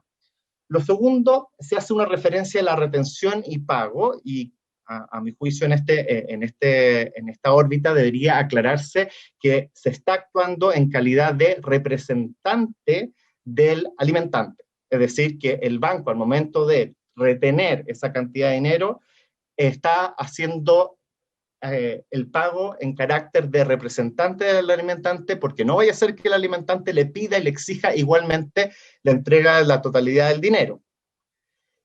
Lo segundo, se hace una referencia a la retención y pago, y a mi juicio en esta órbita debería aclararse que se está actuando en calidad de representante del alimentante. Es decir, que el banco al momento de retener esa cantidad de dinero está haciendo el pago en carácter de representante del alimentante, porque no vaya a ser que el alimentante le pida y le exija igualmente la entrega de la totalidad del dinero.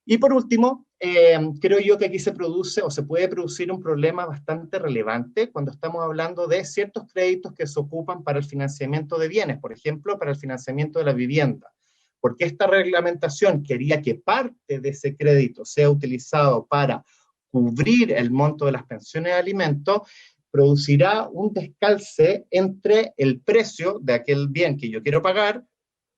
Y por último, creo yo que aquí se produce o se puede producir un problema bastante relevante cuando estamos hablando de ciertos créditos que se ocupan para el financiamiento de bienes, por ejemplo, para el financiamiento de la vivienda. Porque esta reglamentación quería que parte de ese crédito sea utilizado para cubrir el monto de las pensiones de alimentos, producirá un descalce entre el precio de aquel bien que yo quiero pagar,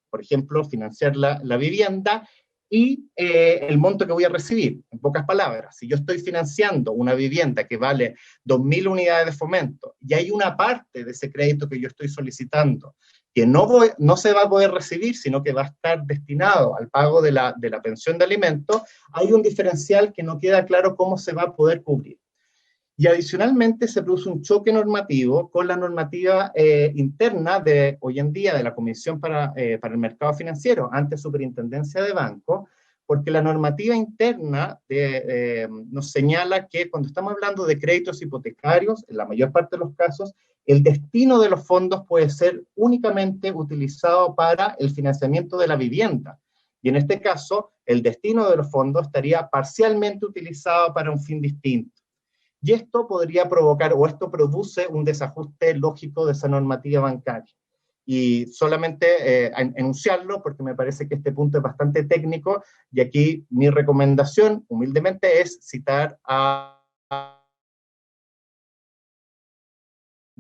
por ejemplo, financiar la vivienda, y el monto que voy a recibir. En pocas palabras, si yo estoy financiando una vivienda que vale 2.000 unidades de fomento y hay una parte de ese crédito que yo estoy solicitando que no se va a poder recibir, sino que va a estar destinado al pago de la pensión de alimentos, hay un diferencial que no queda claro cómo se va a poder cubrir. Y adicionalmente se produce un choque normativo con la normativa interna de hoy en día de la Comisión para el Mercado Financiero, ante Superintendencia de Banco, porque la normativa interna nos señala que cuando estamos hablando de créditos hipotecarios, en la mayor parte de los casos, el destino de los fondos puede ser únicamente utilizado para el financiamiento de la vivienda. Y en este caso, el destino de los fondos estaría parcialmente utilizado para un fin distinto. Y esto podría provocar, o esto produce un desajuste lógico de esa normativa bancaria. Y solamente enunciarlo, porque me parece que este punto es bastante técnico, y aquí mi recomendación, humildemente, es citar a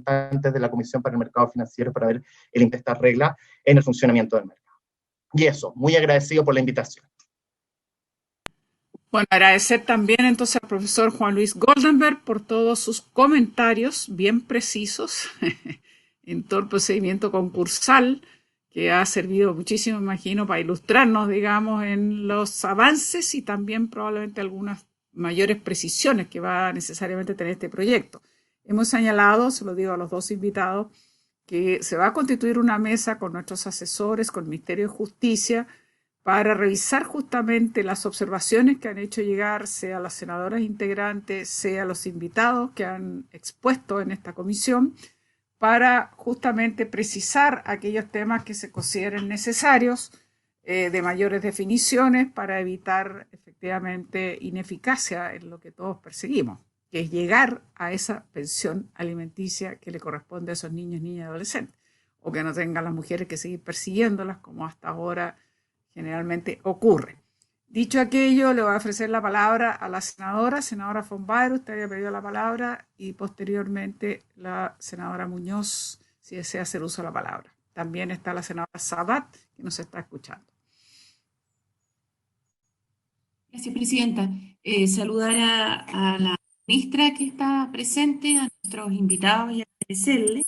antes de la Comisión para el Mercado Financiero para ver el impacto de estas reglas en el funcionamiento del mercado. Y eso, muy agradecido por la invitación. Bueno, agradecer también entonces al profesor Juan Luis Goldenberg por todos sus comentarios bien precisos en todo el procedimiento concursal, que ha servido muchísimo, imagino, para ilustrarnos, digamos, en los avances y también probablemente algunas mayores precisiones que va a necesariamente tener este proyecto. Hemos señalado, se lo digo a los dos invitados, que se va a constituir una mesa con nuestros asesores, con el Ministerio de Justicia, para revisar justamente las observaciones que han hecho llegar, sea las senadoras integrantes, sea los invitados que han expuesto en esta comisión, para justamente precisar aquellos temas que se consideren necesarios, de mayores definiciones, para evitar efectivamente ineficacia en lo que todos perseguimos, que es llegar a esa pensión alimenticia que le corresponde a esos niños, niñas y adolescentes, o que no tengan las mujeres que seguir persiguiéndolas como hasta ahora generalmente ocurre. Dicho aquello, le voy a ofrecer la palabra a la senadora von Baer. Usted había pedido la palabra, y posteriormente la senadora Muñoz, si desea hacer uso de la palabra. También está la senadora Sabat, que nos está escuchando. Gracias, Presidenta. Saludar a la ministra que está presente, a nuestros invitados y agradecerle.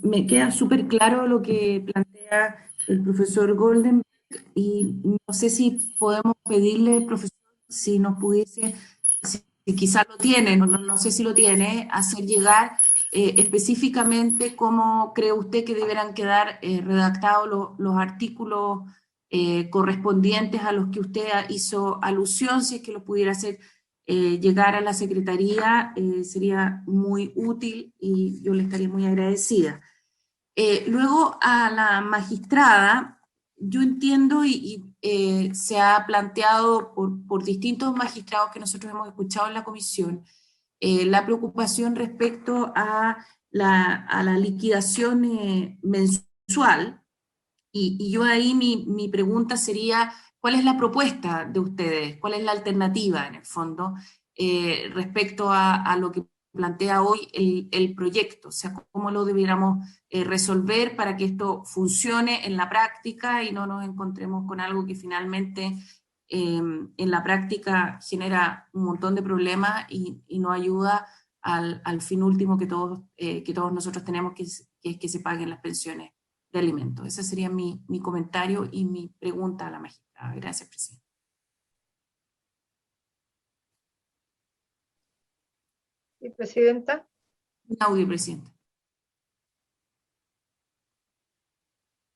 Me queda súper claro lo que plantea el profesor Goldenberg, y no sé si podemos pedirle, profesor, si nos pudiese, si quizás lo tiene, no sé si lo tiene, hacer llegar específicamente cómo cree usted que deberán quedar redactados los artículos correspondientes a los que usted hizo alusión. Si es que lo pudiera hacer llegar a la Secretaría, sería muy útil y yo le estaría muy agradecida. Luego, a la magistrada, yo entiendo y se ha planteado por distintos magistrados que nosotros hemos escuchado en la comisión, la preocupación respecto a la liquidación mensual, y yo ahí mi pregunta sería, ¿cuál es la propuesta de ustedes? ¿Cuál es la alternativa, en el fondo, respecto a lo que plantea hoy el proyecto? O sea, ¿cómo lo debiéramos resolver para que esto funcione en la práctica y no nos encontremos con algo que finalmente en la práctica genera un montón de problemas y no ayuda al fin último que todos nosotros tenemos, que es que se paguen las pensiones de alimentos? Ese sería mi comentario y mi pregunta a la magistrada. Gracias, Presidenta. Sí, Presidenta. Un audio, Presidenta.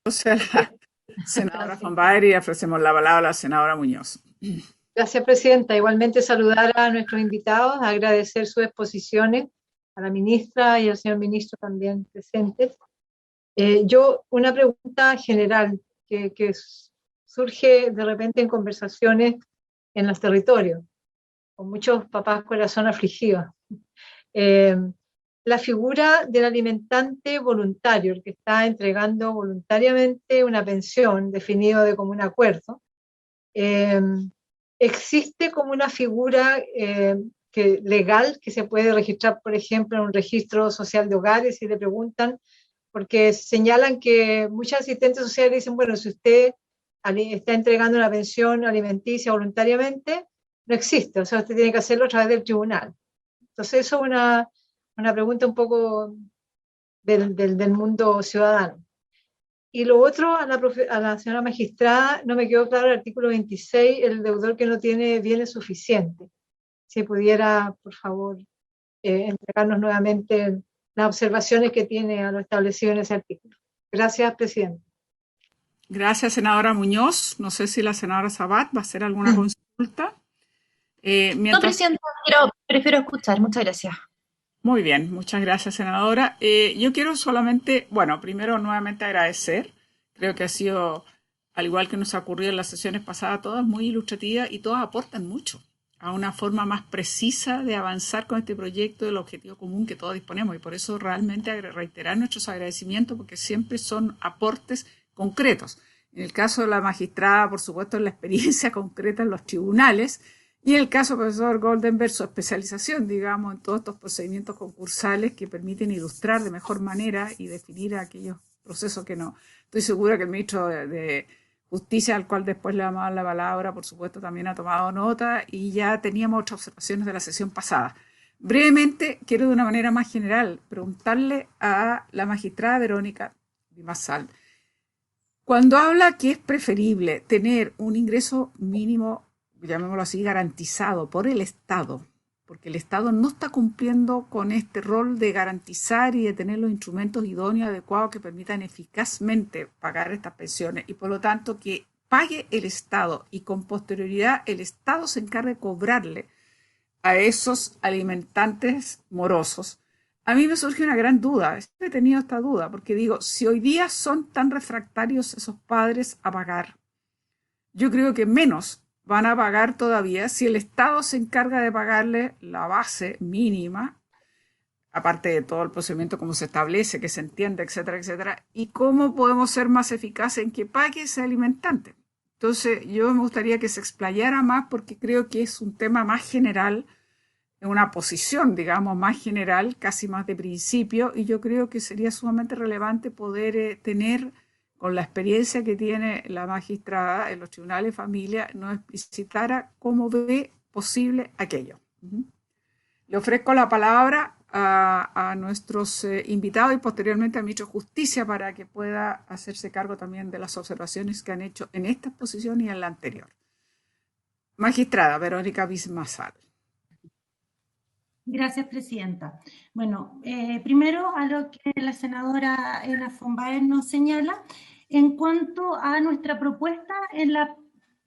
Entonces, la senadora von Baer, y ofrecemos la palabra a la senadora Muñoz. Gracias, Presidenta. Igualmente saludar a nuestros invitados, agradecer sus exposiciones, a la ministra y al señor ministro también presentes. Yo, una pregunta general que surge de repente en conversaciones en los territorios, con muchos papás corazón afligidos. La figura del alimentante voluntario, el que está entregando voluntariamente una pensión definido de común acuerdo, existe como una figura legal que se puede registrar, por ejemplo, en un registro social de hogares, y le preguntan, porque señalan que muchos asistentes sociales dicen, bueno, si usted está entregando una pensión alimenticia voluntariamente, no existe, o sea, usted tiene que hacerlo a través del tribunal. Entonces eso es una pregunta un poco del mundo ciudadano. Y lo otro, a la señora magistrada, no me quedó claro el artículo 26, el deudor que no tiene bienes suficientes. Si pudiera, por favor, entregarnos nuevamente las observaciones que tiene a lo establecido en ese artículo. Gracias, Presidenta. Gracias, senadora Muñoz. No sé si la senadora Sabat va a hacer alguna consulta. No, Presidenta, prefiero escuchar. Muchas gracias. Muy bien, muchas gracias, senadora. Yo quiero solamente, bueno, primero nuevamente agradecer. Creo que ha sido, al igual que nos ha ocurrido en las sesiones pasadas, todas muy ilustrativas y todas aportan mucho a una forma más precisa de avanzar con este proyecto del objetivo común que todos disponemos. Y por eso realmente reiterar nuestros agradecimientos, porque siempre son aportes concretos. En el caso de la magistrada, por supuesto, la experiencia concreta en los tribunales, y en el caso del profesor Goldenberg, su especialización, digamos, en todos estos procedimientos concursales que permiten ilustrar de mejor manera y definir aquellos procesos que no. Estoy segura que el ministro de Justicia, al cual después le vamos a dar la palabra, por supuesto, también ha tomado nota, y ya teníamos otras observaciones de la sesión pasada. Brevemente, quiero de una manera más general preguntarle a la magistrada Verónica Vimasal, cuando habla que es preferible tener un ingreso mínimo, llamémoslo así, garantizado por el Estado, porque el Estado no está cumpliendo con este rol de garantizar y de tener los instrumentos idóneos adecuados que permitan eficazmente pagar estas pensiones, y por lo tanto que pague el Estado y con posterioridad el Estado se encargue de cobrarle a esos alimentantes morosos. A mí me surge una gran duda, siempre he tenido esta duda, porque digo, si hoy día son tan refractarios esos padres a pagar, yo creo que menos van a pagar todavía si el Estado se encarga de pagarle la base mínima, aparte de todo el procedimiento como se establece, que se entiende, etcétera, etcétera, y cómo podemos ser más eficaces en que pague ese alimentante. Entonces, yo me gustaría que se explayara más porque creo que es un tema más general, una posición, digamos, más general, casi más de principio, y yo creo que sería sumamente relevante poder tener, con la experiencia que tiene la magistrada en los tribunales de familia, nos explicitara cómo ve posible aquello. Le ofrezco la palabra a nuestros invitados y posteriormente al ministro de Justicia para que pueda hacerse cargo también de las observaciones que han hecho en esta exposición y en la anterior. Magistrada Verónica Bismasal. Gracias, presidenta. Bueno, primero a lo que la senadora Ena von Baer nos señala, en cuanto a nuestra propuesta en la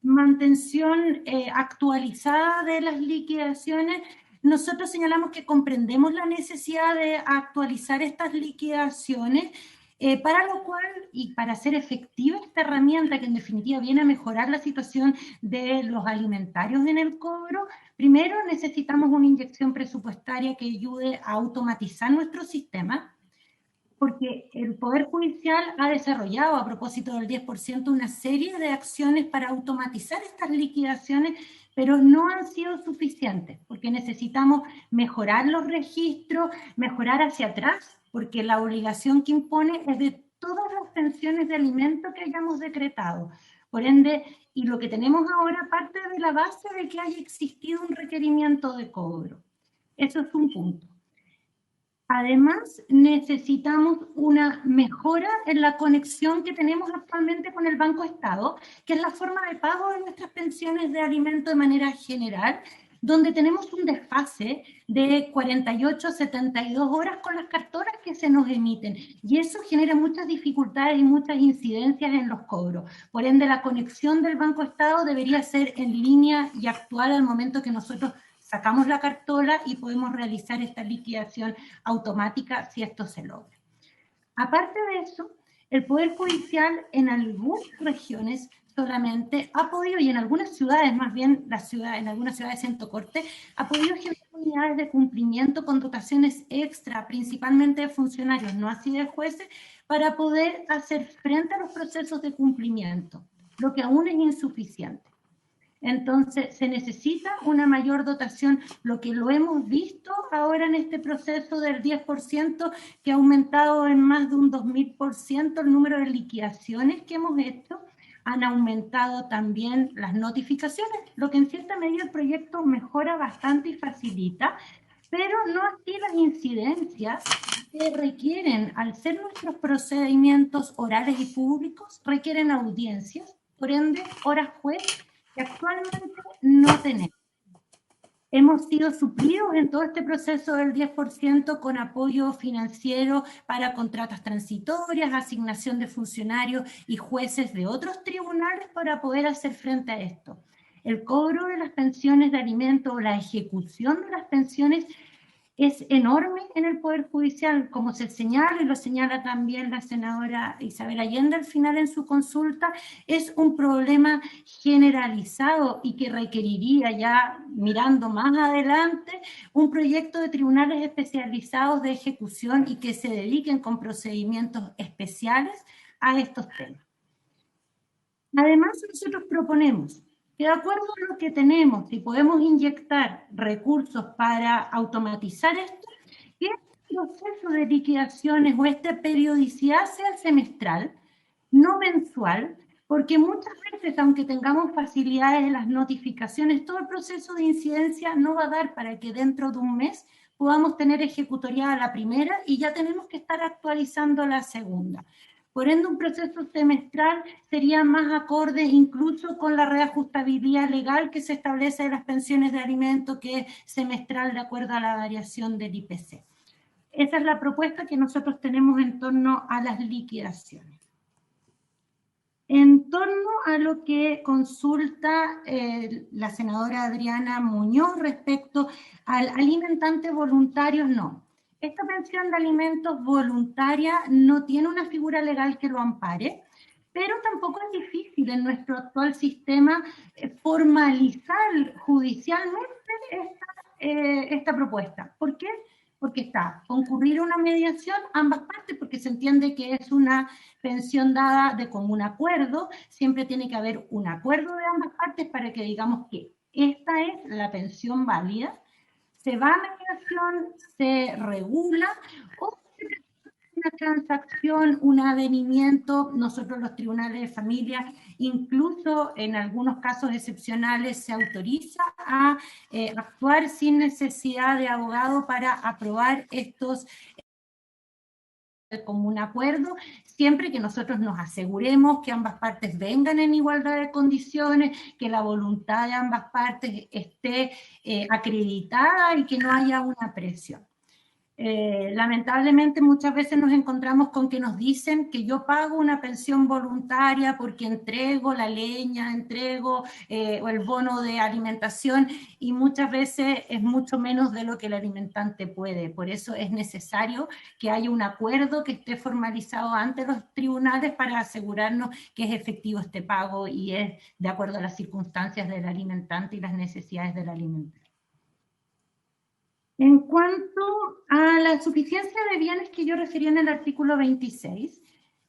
mantención actualizada de las liquidaciones, nosotros señalamos que comprendemos la necesidad de actualizar estas liquidaciones, para lo cual, y para hacer efectiva esta herramienta que en definitiva viene a mejorar la situación de los alimentarios en el cobro, primero necesitamos una inyección presupuestaria que ayude a automatizar nuestro sistema, porque el Poder Judicial ha desarrollado, a propósito del 10%, una serie de acciones para automatizar estas liquidaciones, pero no han sido suficientes, porque necesitamos mejorar los registros, mejorar hacia atrás, porque la obligación que impone es de todas las pensiones de alimento que hayamos decretado. Por ende, y lo que tenemos ahora parte de la base de que haya existido un requerimiento de cobro. Eso es un punto. Además, necesitamos una mejora en la conexión que tenemos actualmente con el Banco Estado, que es la forma de pago de nuestras pensiones de alimento de manera general, donde tenemos un desfase de 48 a 72 horas con las cartoras que se nos emiten, y eso genera muchas dificultades y muchas incidencias en los cobros. Por ende, la conexión del Banco Estado debería ser en línea y actual al momento que nosotros sacamos la cartola y podemos realizar esta liquidación automática si esto se logra. Aparte de eso, el Poder Judicial en algunas regiones solamente ha podido, y en algunas ciudades, más bien en algunas ciudades de Centro Corte, ha podido generar unidades de cumplimiento con dotaciones extra, principalmente de funcionarios, no así de jueces, para poder hacer frente a los procesos de cumplimiento, lo que aún es insuficiente. Entonces, se necesita una mayor dotación, lo que lo hemos visto ahora en este proceso del 10%, que ha aumentado en más de un 2000% el número de liquidaciones que hemos hecho, han aumentado también las notificaciones, lo que en cierta medida el proyecto mejora bastante y facilita, pero no así las incidencias que requieren, al ser nuestros procedimientos orales y públicos, requieren audiencias, por ende, horas juez, que actualmente no tenemos. Hemos sido suplidos en todo este proceso del 10% con apoyo financiero para contratas transitorias, asignación de funcionarios y jueces de otros tribunales para poder hacer frente a esto. El cobro de las pensiones de alimento o la ejecución de las pensiones es enorme en el Poder Judicial, como se señala y lo señala también la senadora Isabel Allende al final en su consulta, es un problema generalizado y que requeriría ya, mirando más adelante, un proyecto de tribunales especializados de ejecución y que se dediquen con procedimientos especiales a estos temas. Además, nosotros proponemos que de acuerdo a lo que tenemos, si podemos inyectar recursos para automatizar esto, que este proceso de liquidaciones o esta periodicidad sea semestral, no mensual, porque muchas veces, aunque tengamos facilidades en las notificaciones, todo el proceso de incidencia no va a dar para que dentro de un mes podamos tener ejecutoriada la primera y ya tenemos que estar actualizando la segunda. Por ende, un proceso semestral sería más acorde incluso con la reajustabilidad legal que se establece de las pensiones de alimento, que es semestral de acuerdo a la variación del IPC. Esa es la propuesta que nosotros tenemos en torno a las liquidaciones. En torno a lo que consulta la senadora Adriana Muñoz respecto al alimentante voluntario, no. Esta pensión de alimentos voluntaria no tiene una figura legal que lo ampare, pero tampoco es difícil en nuestro actual sistema formalizar judicialmente esta propuesta. ¿Por qué? Porque está concurrir a una mediación ambas partes, porque se entiende que es una pensión dada de común acuerdo, siempre tiene que haber un acuerdo de ambas partes para que digamos que esta es la pensión válida, se va a mediación, se regula, o se presenta una transacción, un avenimiento. Nosotros los tribunales de familia, incluso en algunos casos excepcionales, se autoriza a actuar sin necesidad de abogado para aprobar estos de común acuerdo, siempre que nosotros nos aseguremos que ambas partes vengan en igualdad de condiciones, que la voluntad de ambas partes esté acreditada y que no haya una presión. Lamentablemente muchas veces nos encontramos con que nos dicen que yo pago una pensión voluntaria porque entrego la leña, entrego el bono de alimentación, y muchas veces es mucho menos de lo que el alimentante puede. Por eso es necesario que haya un acuerdo que esté formalizado ante los tribunales para asegurarnos que es efectivo este pago y es de acuerdo a las circunstancias del alimentante y las necesidades del alimentante. En cuanto a la suficiencia de bienes que yo referí en el artículo 26,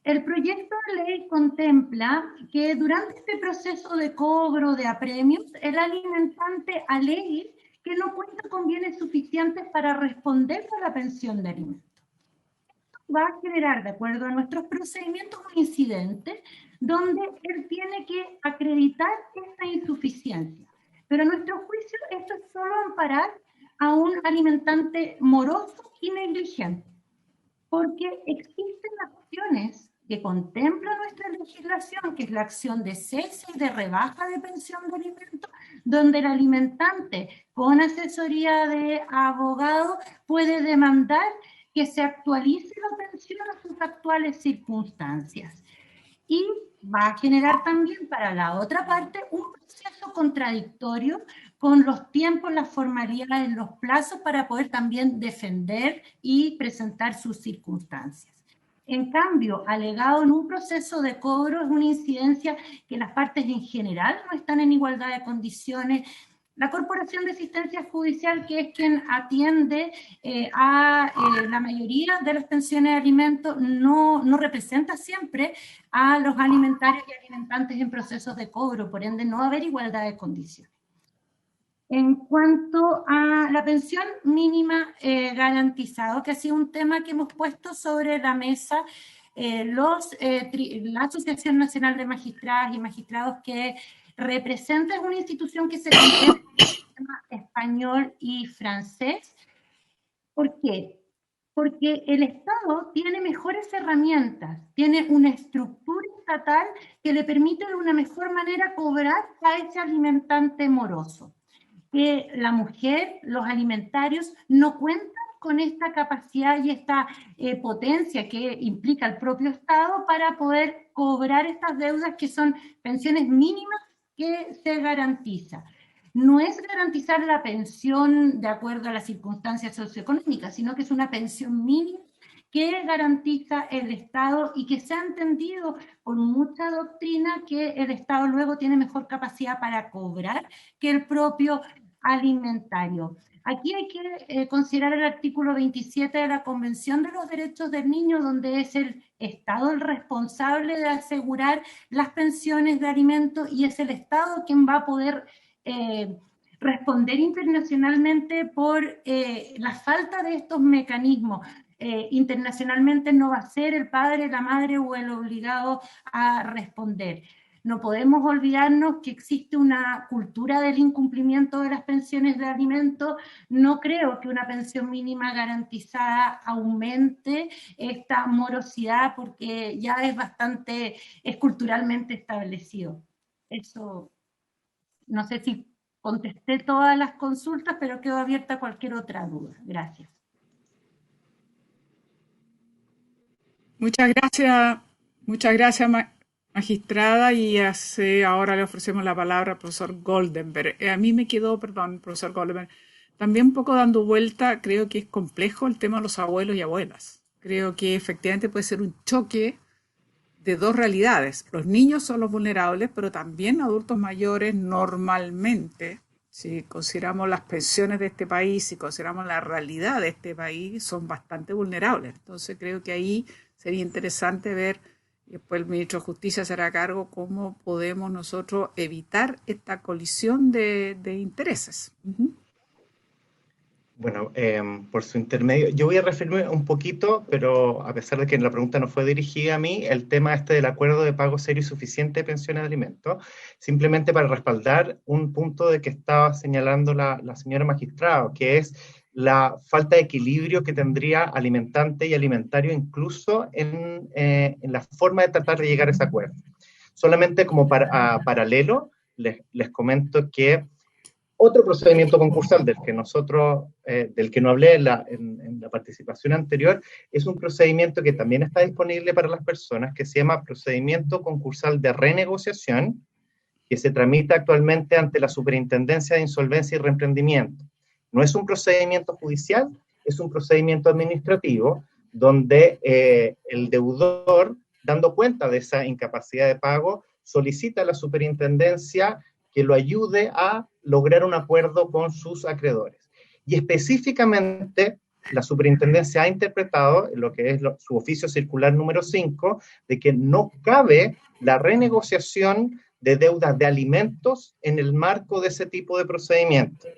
el proyecto de ley contempla que durante este proceso de cobro de apremios, el alimentante alegue que no cuenta con bienes suficientes para responder a la pensión de alimento. Esto va a generar, de acuerdo a nuestros procedimientos, un incidente donde él tiene que acreditar esta insuficiencia. Pero a nuestro juicio esto es solo amparar a un alimentante moroso y negligente, porque existen acciones que contempla nuestra legislación, que es la acción de cese y de rebaja de pensión de alimentos, donde el alimentante, con asesoría de abogado, puede demandar que se actualice la pensión a sus actuales circunstancias. Y va a generar también para la otra parte un proceso contradictorio con los tiempos, las formalidades, los plazos para poder también defender y presentar sus circunstancias. En cambio, alegado en un proceso de cobro es una incidencia que las partes en general no están en igualdad de condiciones. La Corporación de Asistencia Judicial, que es quien atiende a la mayoría de las pensiones de alimentos, no representa siempre a los alimentarios y alimentantes en procesos de cobro, por ende no va a haber igualdad de condiciones. En cuanto a la pensión mínima garantizada, que ha sido un tema que hemos puesto sobre la mesa, la Asociación Nacional de Magistradas y Magistrados, que representa una institución que se contempla en el sistema español y francés. ¿Por qué? Porque el Estado tiene mejores herramientas, tiene una estructura estatal que le permite de una mejor manera cobrar a ese alimentante moroso. Que la mujer, los alimentarios, no cuentan con esta capacidad y esta potencia que implica el propio Estado para poder cobrar estas deudas, que son pensiones mínimas que se garantiza. No es garantizar la pensión de acuerdo a las circunstancias socioeconómicas, sino que es una pensión mínima que garantiza el Estado y que se ha entendido con mucha doctrina que el Estado luego tiene mejor capacidad para cobrar que el propio alimentario. Aquí hay que considerar el artículo 27 de la Convención de los Derechos del Niño, donde es el Estado el responsable de asegurar las pensiones de alimentos y es el Estado quien va a poder responder internacionalmente por la falta de estos mecanismos. Internacionalmente no va a ser el padre, la madre o el obligado a responder. No podemos olvidarnos que existe una cultura del incumplimiento de las pensiones de alimentos. No creo que una pensión mínima garantizada aumente esta morosidad porque ya es culturalmente establecido. Eso, no sé si contesté todas las consultas, pero quedo abierta a cualquier otra duda. Gracias. Muchas gracias, magistrada, y ahora le ofrecemos la palabra al profesor Goldenberg. A mí me quedó, perdón, profesor Goldenberg, también un poco dando vuelta, creo que es complejo el tema de los abuelos y abuelas. Creo que efectivamente puede ser un choque de dos realidades. Los niños son los vulnerables, pero también adultos mayores normalmente, si consideramos las pensiones de este país, si consideramos la realidad de este país, son bastante vulnerables. Entonces creo que ahí sería interesante ver, y después el ministro de Justicia se hará cargo, cómo podemos nosotros evitar esta colisión de intereses. Bueno, por su intermedio, yo voy a referirme un poquito, pero a pesar de que la pregunta no fue dirigida a mí, el tema del acuerdo de pago serio y suficiente de pensiones de alimentos, simplemente para respaldar un punto de que estaba señalando la señora magistrada, que es la falta de equilibrio que tendría alimentante y alimentario incluso en la forma de tratar de llegar a ese acuerdo. Solamente como paralelo, les comento que otro procedimiento concursal del que no hablé en la participación anterior, es un procedimiento que también está disponible para las personas, que se llama procedimiento concursal de renegociación, que se tramita actualmente ante la Superintendencia de Insolvencia y Reemprendimiento. No es un procedimiento judicial, es un procedimiento administrativo, donde el deudor, dando cuenta de esa incapacidad de pago, solicita a la superintendencia que lo ayude a lograr un acuerdo con sus acreedores. Y específicamente, la superintendencia ha interpretado lo que es su oficio circular número 5, de que no cabe la renegociación de deudas de alimentos en el marco de ese tipo de procedimiento.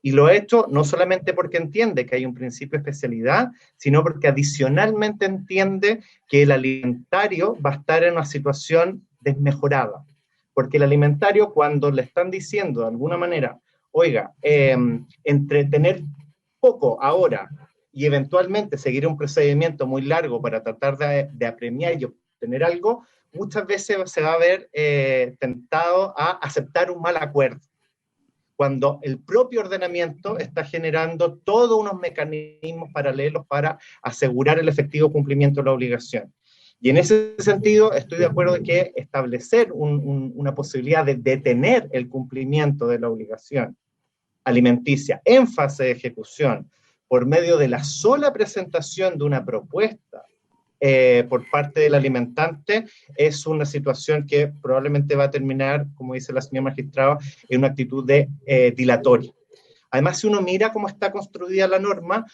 Y lo ha hecho no solamente porque entiende que hay un principio de especialidad, sino porque adicionalmente entiende que el alimentario va a estar en una situación desmejorada. Porque el alimentario, cuando le están diciendo de alguna manera, oiga, entre tener poco ahora y eventualmente seguir un procedimiento muy largo para tratar de apremiar y obtener algo, muchas veces se va a ver tentado a aceptar un mal acuerdo, cuando el propio ordenamiento está generando todos unos mecanismos paralelos para asegurar el efectivo cumplimiento de la obligación. Y en ese sentido estoy de acuerdo en que establecer una posibilidad de detener el cumplimiento de la obligación alimenticia en fase de ejecución por medio de la sola presentación de una propuesta por parte del alimentante es una situación que probablemente va a terminar, como dice la señora magistrada, en una actitud dilatoria. Además, si uno mira cómo está construida la norma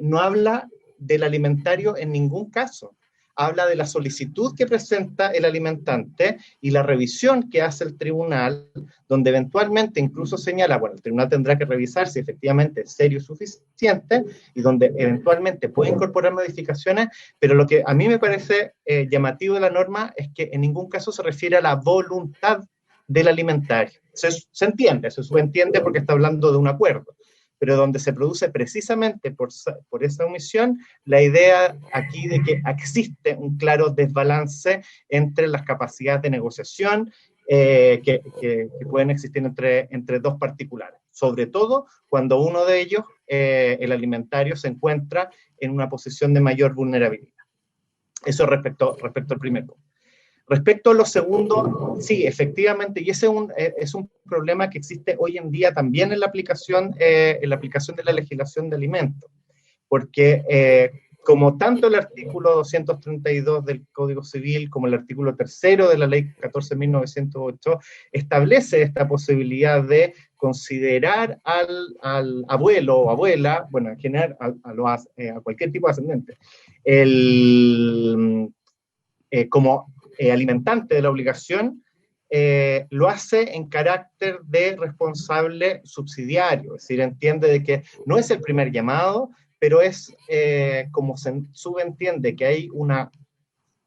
no habla del alimentario en ningún caso. Habla de la solicitud que presenta el alimentante y la revisión que hace el tribunal, donde eventualmente incluso señala, bueno, el tribunal tendrá que revisar si efectivamente es serio y suficiente, y donde eventualmente puede incorporar modificaciones, pero lo que a mí me parece llamativo de la norma es que en ningún caso se refiere a la voluntad del alimentario. Se entiende, se subentiende porque está hablando de un acuerdo, pero donde se produce precisamente por esa omisión la idea aquí de que existe un claro desbalance entre las capacidades de negociación que pueden existir entre dos particulares, sobre todo cuando uno de ellos, el alimentario, se encuentra en una posición de mayor vulnerabilidad. Eso respecto al primer punto. Respecto a lo segundo, sí, efectivamente, y ese es un problema que existe hoy en día también en la aplicación de la legislación de alimentos, porque como tanto el artículo 232 del Código Civil como el artículo 3 de la Ley 14.908 establece esta posibilidad de considerar al abuelo o abuela, bueno, en general a cualquier tipo de ascendente, como alimentante de la obligación, lo hace en carácter de responsable subsidiario, es decir, entiende de que no es el primer llamado, pero es como se subentiende que hay una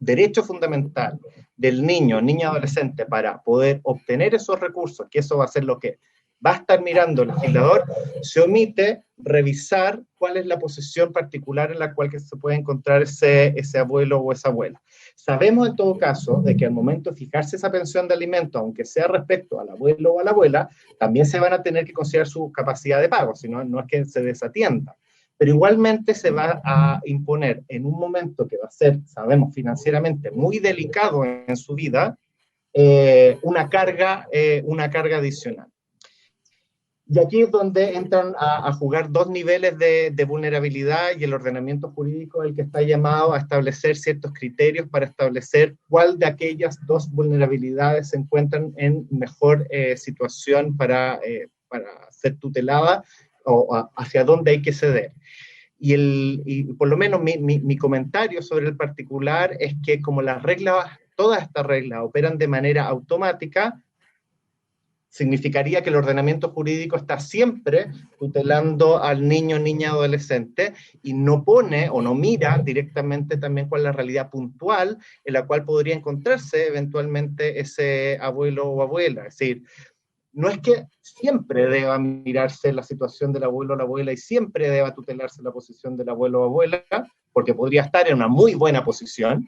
derecho fundamental del niño adolescente para poder obtener esos recursos, que eso va a ser lo que va a estar mirando el legislador, se omite revisar cuál es la posición particular en la cual que se puede encontrar ese abuelo o esa abuela. Sabemos en todo caso de que al momento de fijarse esa pensión de alimentos, aunque sea respecto al abuelo o a la abuela, también se van a tener que considerar su capacidad de pago, si no, no es que se desatienda. Pero igualmente se va a imponer en un momento que va a ser, sabemos, financieramente muy delicado en su vida, una carga adicional. Y aquí es donde entran a jugar dos niveles de vulnerabilidad, y el ordenamiento jurídico es el que está llamado a establecer ciertos criterios para establecer cuál de aquellas dos vulnerabilidades se encuentran en mejor situación para ser tutelada o hacia dónde hay que ceder. Y por lo menos mi comentario sobre el particular es que como las reglas, todas estas reglas operan de manera automática, significaría que el ordenamiento jurídico está siempre tutelando al niño, niña, adolescente, y no pone o no mira directamente también cuál es la realidad puntual en la cual podría encontrarse eventualmente ese abuelo o abuela. Es decir, no es que siempre deba mirarse la situación del abuelo o la abuela y siempre deba tutelarse la posición del abuelo o abuela, porque podría estar en una muy buena posición,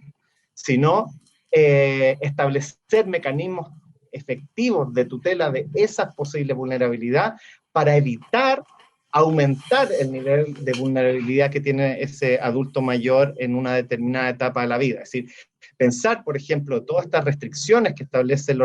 sino establecer mecanismos efectivos de tutela de esa posible vulnerabilidad para evitar aumentar el nivel de vulnerabilidad que tiene ese adulto mayor en una determinada etapa de la vida. Es decir, pensar, por ejemplo, todas estas restricciones que establece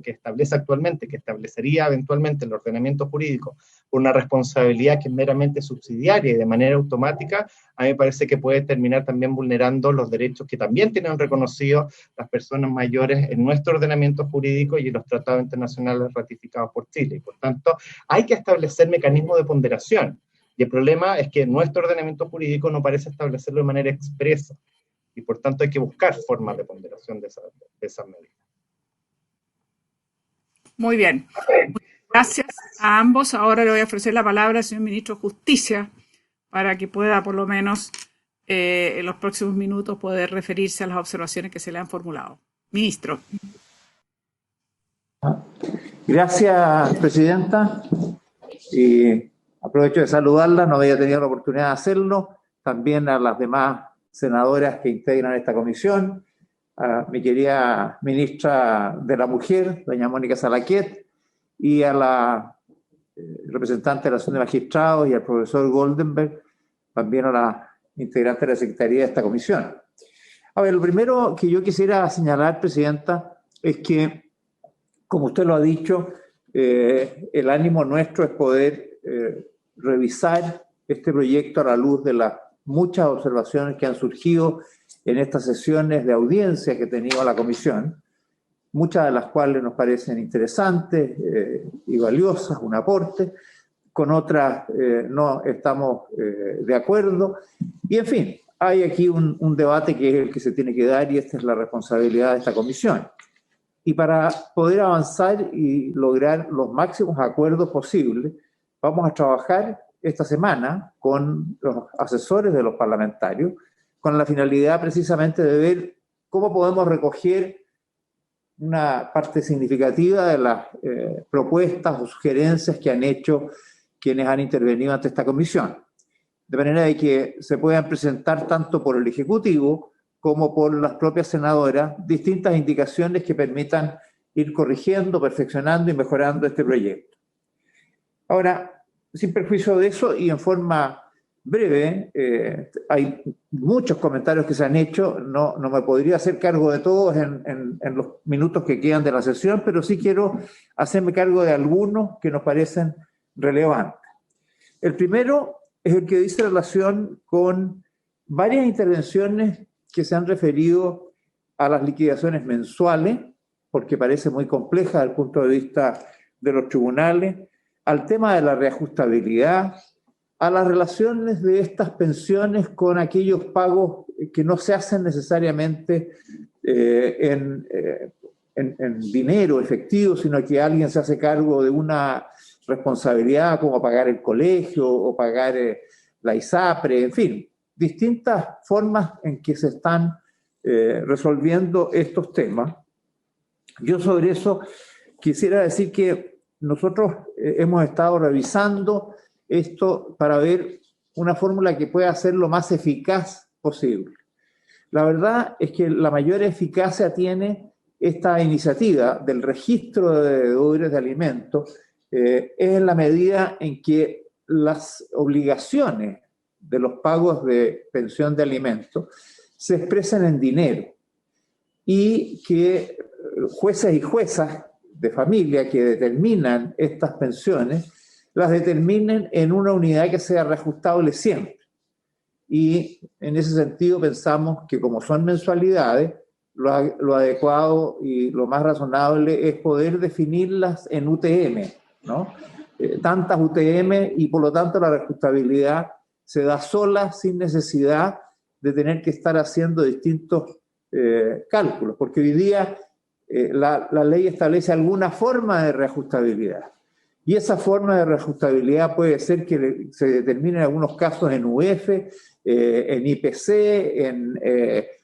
que establece actualmente, que establecería eventualmente el ordenamiento jurídico por una responsabilidad que es meramente subsidiaria y de manera automática, a mí me parece que puede terminar también vulnerando los derechos que también tienen reconocidos las personas mayores en nuestro ordenamiento jurídico y en los tratados internacionales ratificados por Chile. Y por tanto, hay que establecer mecanismos de ponderación. Y el problema es que nuestro ordenamiento jurídico no parece establecerlo de manera expresa. Y por tanto hay que buscar formas de ponderación de esas medidas. Muy bien. Gracias a ambos. Ahora le voy a ofrecer la palabra al señor Ministro de Justicia para que pueda por lo menos en los próximos minutos poder referirse a las observaciones que se le han formulado. Ministro. Gracias, Presidenta. Y aprovecho de saludarla, no había tenido la oportunidad de hacerlo. También a las demás senadoras que integran esta comisión, a mi querida ministra de la Mujer, doña Mónica Salaquet, y a la representante de la Asociación de Magistrados y al profesor Goldenberg, también a la integrante de la Secretaría de esta comisión. A ver, lo primero que yo quisiera señalar, Presidenta, es que, como usted lo ha dicho, el ánimo nuestro es poder revisar este proyecto a la luz de las muchas observaciones que han surgido en estas sesiones de audiencia que ha tenido la comisión, muchas de las cuales nos parecen interesantes y valiosas, un aporte, con otras no estamos de acuerdo, y en fin, hay aquí un debate que es el que se tiene que dar y esta es la responsabilidad de esta comisión. Y para poder avanzar y lograr los máximos acuerdos posibles, vamos a trabajar esta semana con los asesores de los parlamentarios, con la finalidad precisamente de ver cómo podemos recoger una parte significativa de las propuestas o sugerencias que han hecho quienes han intervenido ante esta comisión. De manera de que se puedan presentar tanto por el Ejecutivo como por las propias senadoras distintas indicaciones que permitan ir corrigiendo, perfeccionando y mejorando este proyecto. Ahora, sin perjuicio de eso y en forma breve, hay muchos comentarios que se han hecho, no me podría hacer cargo de todos en los minutos que quedan de la sesión, pero sí quiero hacerme cargo de algunos que nos parecen relevantes. El primero es el que dice relación con varias intervenciones que se han referido a las liquidaciones mensuales, porque parece muy compleja desde el punto de vista de los tribunales, al tema de la reajustabilidad, a las relaciones de estas pensiones con aquellos pagos que no se hacen necesariamente en dinero efectivo, sino que alguien se hace cargo de una responsabilidad como pagar el colegio o pagar la ISAPRE, en fin, distintas formas en que se están resolviendo estos temas. Yo sobre eso quisiera decir que nosotros hemos estado revisando esto para ver una fórmula que pueda ser lo más eficaz posible. La verdad es que la mayor eficacia tiene esta iniciativa del registro de deudores de alimentos, es en la medida en que las obligaciones de los pagos de pensión de alimentos se expresan en dinero y que jueces y juezas de familia que determinan estas pensiones las determinen en una unidad que sea reajustable siempre. Y en ese sentido pensamos que como son mensualidades, lo adecuado y lo más razonable es poder definirlas en UTM, ¿no? Tantas UTM, y por lo tanto la reajustabilidad se da sola sin necesidad de tener que estar haciendo distintos cálculos, porque hoy día la ley establece alguna forma de reajustabilidad. Y esa forma de reajustabilidad puede ser que se determine en algunos casos en UF, en IPC, en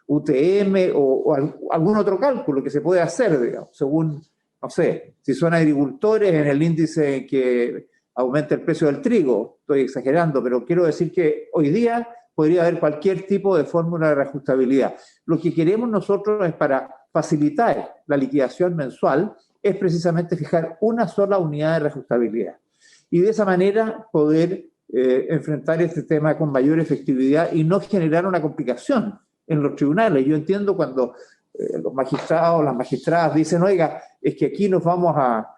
UTM o algún otro cálculo que se puede hacer, digamos, según, no sé, si son agricultores en el índice que aumenta el precio del trigo. Estoy exagerando, pero quiero decir que hoy día podría haber cualquier tipo de fórmula de reajustabilidad. Lo que queremos nosotros es, para facilitar la liquidación mensual, es precisamente fijar una sola unidad de reajustabilidad. Y de esa manera poder enfrentar este tema con mayor efectividad y no generar una complicación en los tribunales. Yo entiendo cuando los magistrados, las magistradas dicen, oiga, es que aquí nos vamos a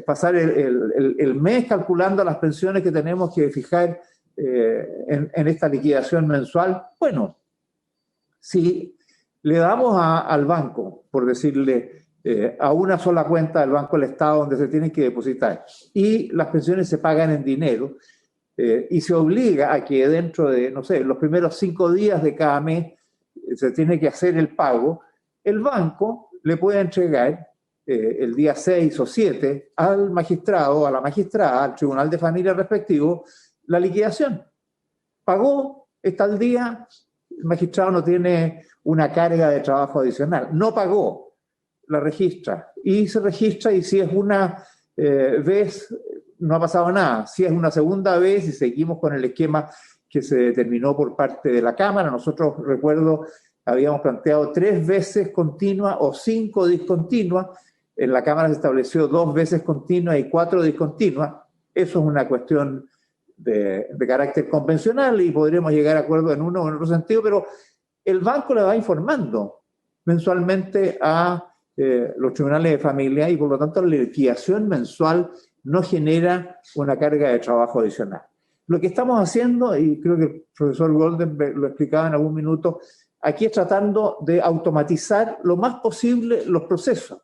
pasar el mes calculando las pensiones que tenemos que fijar en esta liquidación mensual. Bueno, si le damos al banco, por decirle, a una sola cuenta del Banco del Estado donde se tienen que depositar, y las pensiones se pagan en dinero, y se obliga a que dentro de, no sé, los primeros 5 días de cada mes se tiene que hacer el pago, el banco le puede entregar el día 6 o 7 al magistrado, a la magistrada, al tribunal de familia respectivo, la liquidación. Pagó, está al día, el magistrado no tiene una carga de trabajo adicional. No pagó, la registra. Y se registra, y si es una vez, no ha pasado nada. Si es una segunda vez y seguimos con el esquema que se determinó por parte de la Cámara, nosotros, recuerdo, habíamos planteado 3 veces continuas o 5 discontinuas. En la Cámara se estableció 2 veces continuas y 4 discontinuas. Eso es una cuestión de carácter convencional y podremos llegar a acuerdo en uno o en otro sentido, pero el banco le va informando mensualmente a los tribunales de familia, y por lo tanto la liquidación mensual no genera una carga de trabajo adicional. Lo que estamos haciendo, y creo que el profesor Goldenberg lo explicaba en algún minuto, aquí es tratando de automatizar lo más posible los procesos,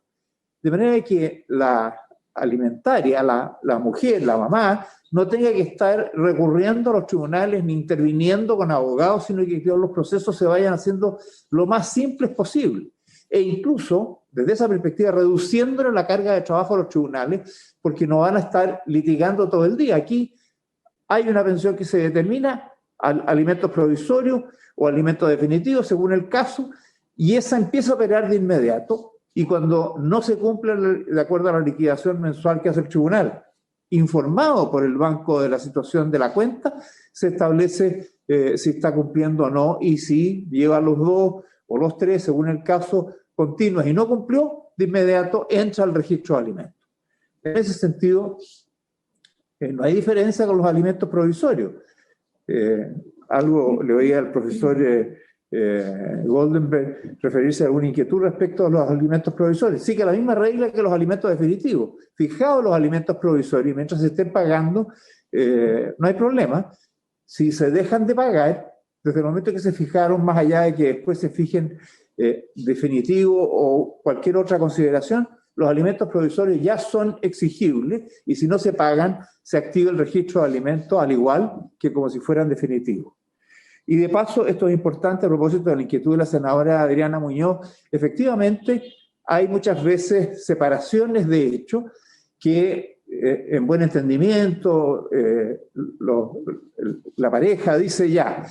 de manera que la alimentaria, la mujer, la mamá, no tenga que estar recurriendo a los tribunales ni interviniendo con abogados, sino que los procesos se vayan haciendo lo más simples posible. E incluso, desde esa perspectiva, reduciéndole la carga de trabajo a los tribunales, porque no van a estar litigando todo el día. Aquí hay una pensión que se determina, alimentos provisorios o alimentos definitivos, según el caso, y esa empieza a operar de inmediato, y cuando no se cumple de acuerdo a la liquidación mensual que hace el tribunal, informado por el banco de la situación de la cuenta, se establece si está cumpliendo o no, y si lleva los 2 o los 3, según el caso, continuos y no cumplió, de inmediato entra al registro de alimentos. En ese sentido, no hay diferencia con los alimentos provisorios. Algo le oía al profesor Goldenberg referirse a alguna inquietud respecto a los alimentos provisorios. Sí, que la misma regla que los alimentos definitivos. Fijaos los alimentos provisorios, y mientras se estén pagando, no hay problema. Si se dejan de pagar, desde el momento que se fijaron, más allá de que después se fijen definitivo o cualquier otra consideración, los alimentos provisorios ya son exigibles, y si no se pagan, se activa el registro de alimentos al igual que como si fueran definitivos. Y de paso, esto es importante a propósito de la inquietud de la senadora Adriana Muñoz, efectivamente hay muchas veces separaciones de hecho que en buen entendimiento la pareja dice ya,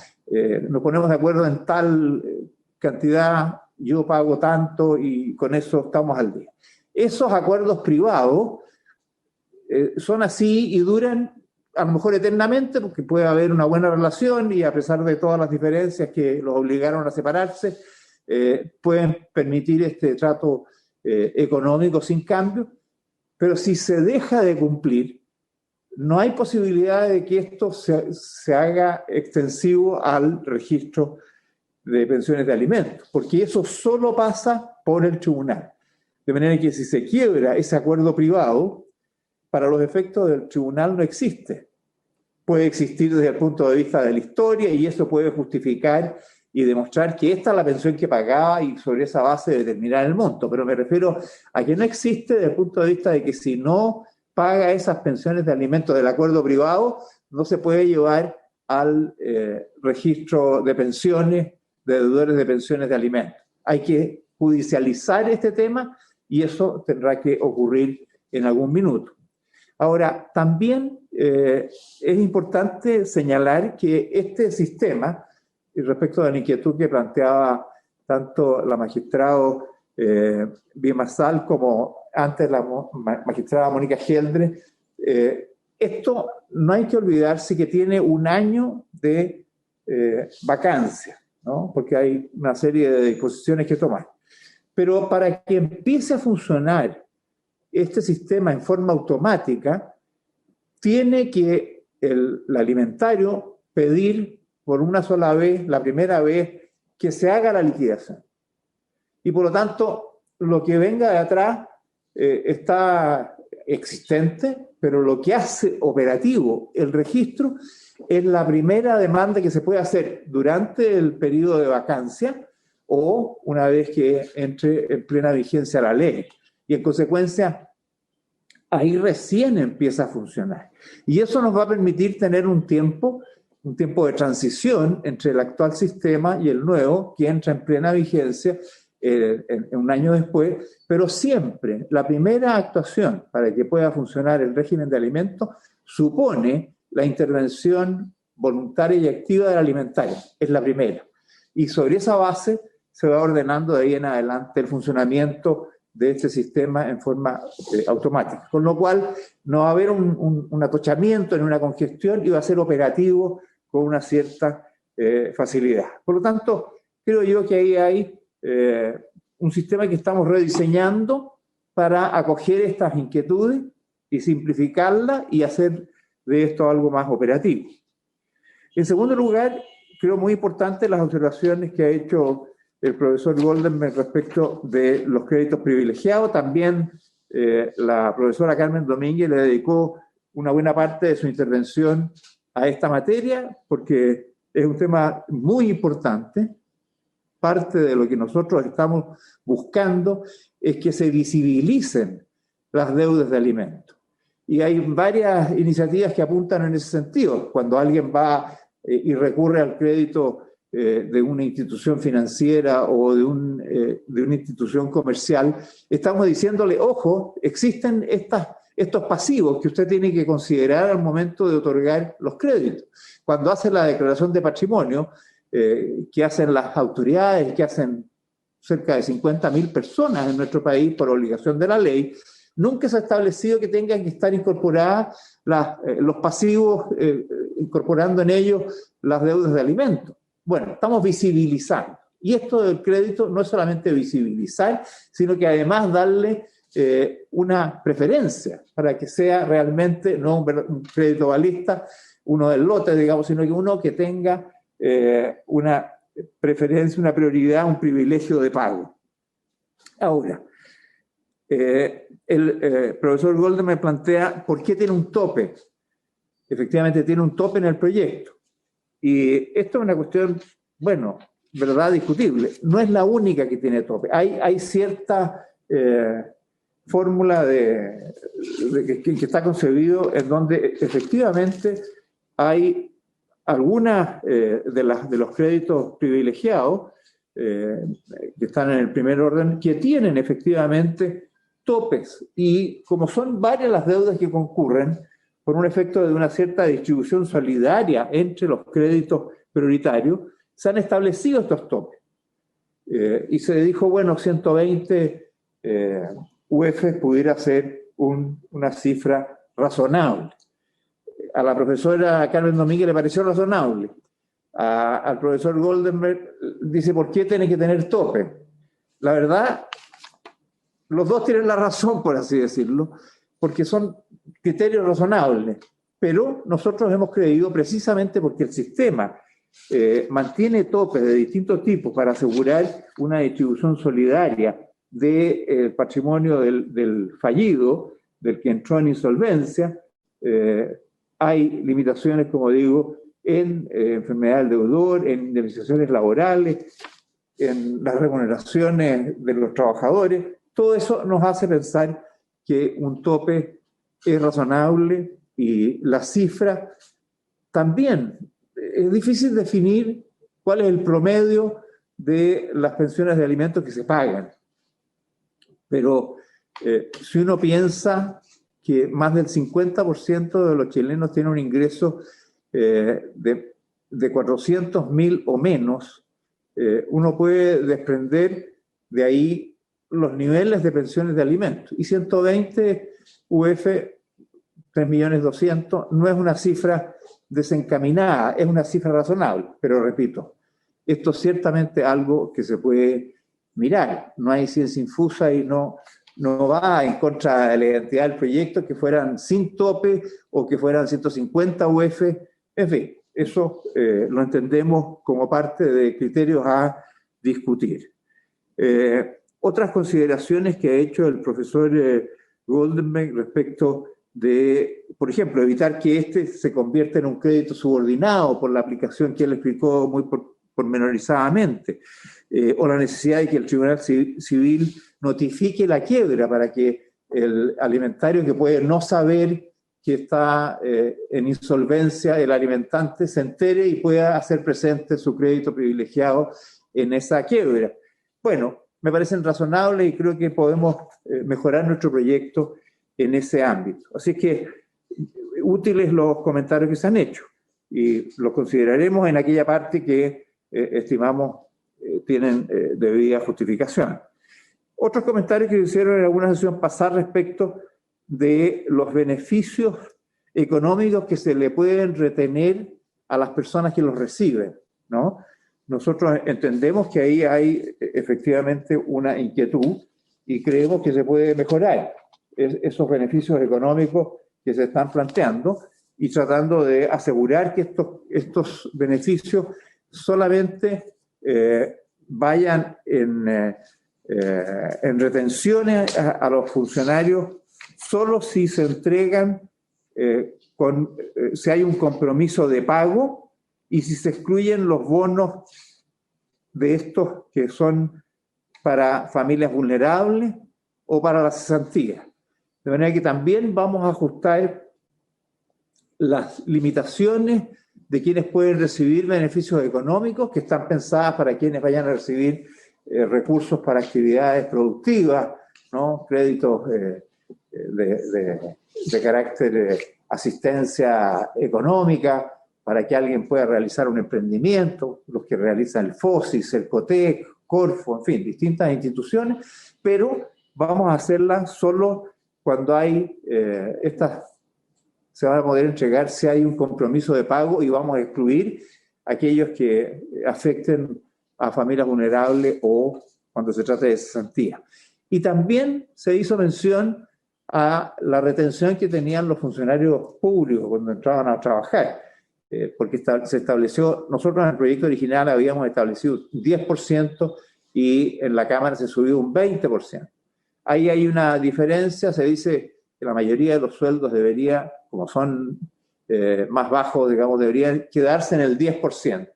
nos ponemos de acuerdo en tal cantidad yo pago tanto y con eso estamos al día. Esos acuerdos privados son así y duran a lo mejor eternamente, porque puede haber una buena relación y a pesar de todas las diferencias que los obligaron a separarse, pueden permitir este trato económico sin cambio, pero si se deja de cumplir, no hay posibilidad de que esto se haga extensivo al registro de pensiones de alimentos, porque eso solo pasa por el tribunal. De manera que si se quiebra ese acuerdo privado, para los efectos del tribunal no existe. Puede existir desde el punto de vista de la historia y eso puede justificar y demostrar que esta es la pensión que pagaba y sobre esa base determinar el monto. Pero me refiero a que no existe desde el punto de vista de que si no paga esas pensiones de alimentos del acuerdo privado, no se puede llevar al registro de pensiones, de deudores de pensiones de alimentos. Hay que judicializar este tema y eso tendrá que ocurrir en algún minuto. Ahora, también es importante señalar que este sistema, y respecto de la inquietud que planteaba tanto la magistrada Bimasal como antes la magistrada Mónica Geldre, esto no hay que olvidarse que tiene un año de vacancia, ¿no? Porque hay una serie de disposiciones que tomar. Pero para que empiece a funcionar este sistema en forma automática, tiene que el alimentario pedir por una sola vez, la primera vez, que se haga la liquidación. Y por lo tanto, lo que venga de atrás está existente, pero lo que hace operativo el registro es la primera demanda que se puede hacer durante el periodo de vacancia o una vez que entre en plena vigencia la ley. Y en consecuencia, ahí recién empieza a funcionar. Y eso nos va a permitir tener un tiempo de transición entre el actual sistema y el nuevo, que entra en plena vigencia en un año después, pero siempre la primera actuación para que pueda funcionar el régimen de alimentos supone la intervención voluntaria y activa del alimentario, es la primera. Y sobre esa base se va ordenando de ahí en adelante el funcionamiento de este sistema en forma automática. Con lo cual no va a haber un atochamiento ni una congestión y va a ser operativo con una cierta facilidad. Por lo tanto, creo yo que ahí hay un sistema que estamos rediseñando para acoger estas inquietudes y simplificarlas y hacer de esto algo más operativo. En segundo lugar, creo muy importante las observaciones que ha hecho el profesor Goldenberg respecto de los créditos privilegiados. También la profesora Carmen Domínguez le dedicó una buena parte de su intervención a esta materia, porque es un tema muy importante. Parte de lo que nosotros estamos buscando es que se visibilicen las deudas de alimentos. Y hay varias iniciativas que apuntan en ese sentido. Cuando alguien va y recurre al crédito de una institución financiera o de una institución comercial, estamos diciéndole, ojo, existen estos pasivos que usted tiene que considerar al momento de otorgar los créditos. Cuando hace la declaración de patrimonio, que hacen las autoridades, que hacen cerca de 50.000 personas en nuestro país por obligación de la ley, nunca se ha establecido que tengan que estar incorporadas los pasivos, incorporando en ellos las deudas de alimentos. Bueno, estamos visibilizando. Y esto del crédito no es solamente visibilizar, sino que además darle una preferencia para que sea realmente no un crédito balista, uno del lote, digamos, sino que uno que tenga una preferencia, una prioridad, un privilegio de pago. Ahora, el profesor Golden me plantea por qué tiene un tope. Efectivamente tiene un tope en el proyecto. Y esto es una cuestión, bueno, verdad, discutible. No es la única que tiene tope. Hay cierta fórmula que está concebido en donde efectivamente hay algunas de los créditos privilegiados que están en el primer orden que tienen efectivamente topes. Y como son varias las deudas que concurren, por un efecto de una cierta distribución solidaria entre los créditos prioritarios, se han establecido estos topes. Y se dijo, bueno, 120 UF pudiera ser una cifra razonable. A la profesora Carmen Domínguez le pareció razonable. Al profesor Goldenberg dice, ¿por qué tiene que tener tope? La verdad, los dos tienen la razón, por así decirlo, porque son criterios razonables. Pero nosotros hemos creído, precisamente porque el sistema mantiene topes de distintos tipos para asegurar una distribución solidaria del patrimonio del fallido, del que entró en insolvencia, hay limitaciones, como digo, en enfermedad del deudor, en indemnizaciones laborales, en las remuneraciones de los trabajadores. Todo eso nos hace pensar que un tope es razonable y la cifra también. Es difícil definir cuál es el promedio de las pensiones de alimentos que se pagan. Pero si uno piensa que más del 50% de los chilenos tienen un ingreso de 400.000 o menos, uno puede desprender de ahí los niveles de pensiones de alimentos. Y 120 UF, 3.200.000, no es una cifra desencaminada, es una cifra razonable. Pero repito, esto es ciertamente algo que se puede mirar. No hay ciencia infusa y no va en contra de la identidad del proyecto que fueran sin tope o que fueran 150 UF. En fin, eso lo entendemos como parte de criterios a discutir. Otras consideraciones que ha hecho el profesor Goldenberg respecto de, por ejemplo, evitar que este se convierta en un crédito subordinado por la aplicación que él explicó muy pormenorizadamente, o la necesidad de que el Tribunal Civil notifique la quiebra para que el alimentario, que puede no saber que está en insolvencia, el alimentante, se entere y pueda hacer presente su crédito privilegiado en esa quiebra. Bueno, me parecen razonables y creo que podemos mejorar nuestro proyecto en ese ámbito. Así que útiles los comentarios que se han hecho y los consideraremos en aquella parte que estimamos tienen debida justificación. Otros comentarios que hicieron en alguna sesión pasada respecto de los beneficios económicos que se le pueden retener a las personas que los reciben, ¿no? Nosotros entendemos que ahí hay efectivamente una inquietud y creemos que se puede mejorar esos beneficios económicos que se están planteando y tratando de asegurar que estos beneficios solamente vayan en retenciones a los funcionarios solo si se entregan, si hay un compromiso de pago y si se excluyen los bonos de estos que son para familias vulnerables o para la cesantía. De manera que también vamos a ajustar las limitaciones de quienes pueden recibir beneficios económicos que están pensadas para quienes vayan a recibir recursos para actividades productivas, ¿no? Créditos de carácter asistencia económica para que alguien pueda realizar un emprendimiento, los que realizan el FOSIS, el COTEC, Corfo, en fin, distintas instituciones, pero vamos a hacerlas solo cuando hay se van a poder entregar si hay un compromiso de pago y vamos a excluir aquellos que afecten a familias vulnerables o cuando se trata de cesantía. Y también se hizo mención a la retención que tenían los funcionarios públicos cuando entraban a trabajar, porque se estableció, nosotros en el proyecto original habíamos establecido 10% y en la Cámara se subió un 20%. Ahí hay una diferencia, se dice que la mayoría de los sueldos debería, como son más bajos, digamos, deberían quedarse en el 10%.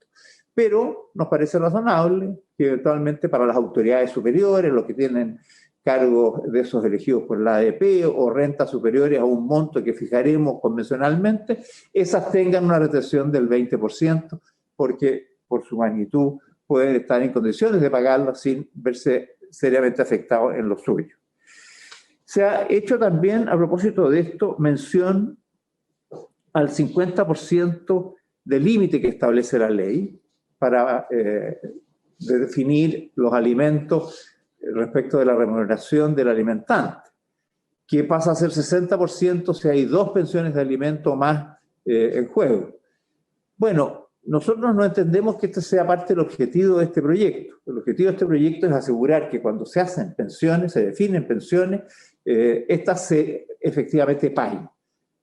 Pero nos parece razonable que eventualmente para las autoridades superiores, los que tienen cargos de esos elegidos por la ADP o rentas superiores a un monto que fijaremos convencionalmente, esas tengan una retención del 20%, porque por su magnitud pueden estar en condiciones de pagarlo sin verse seriamente afectados en lo suyo. Se ha hecho también, a propósito de esto, mención al 50% del límite que establece la ley para de definir los alimentos respecto de la remuneración del alimentante, que pasa a ser 60% si hay 2 pensiones de alimento más en juego. Bueno, nosotros no entendemos que este sea parte del objetivo de este proyecto. El objetivo de este proyecto es asegurar que cuando se hacen pensiones, se definen pensiones, estas se efectivamente paguen.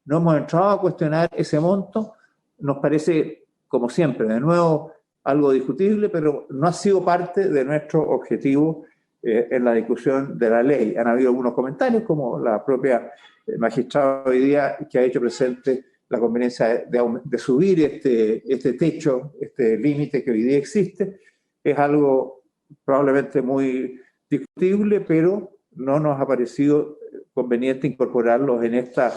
No hemos entrado a cuestionar ese monto, nos parece, como siempre, de nuevo, algo discutible, pero no ha sido parte de nuestro objetivo en la discusión de la ley. Han habido algunos comentarios, como la propia magistrada hoy día, que ha hecho presente la conveniencia de subir este techo, este límite que hoy día existe. Es algo probablemente muy discutible, pero no nos ha parecido conveniente incorporarlos en esta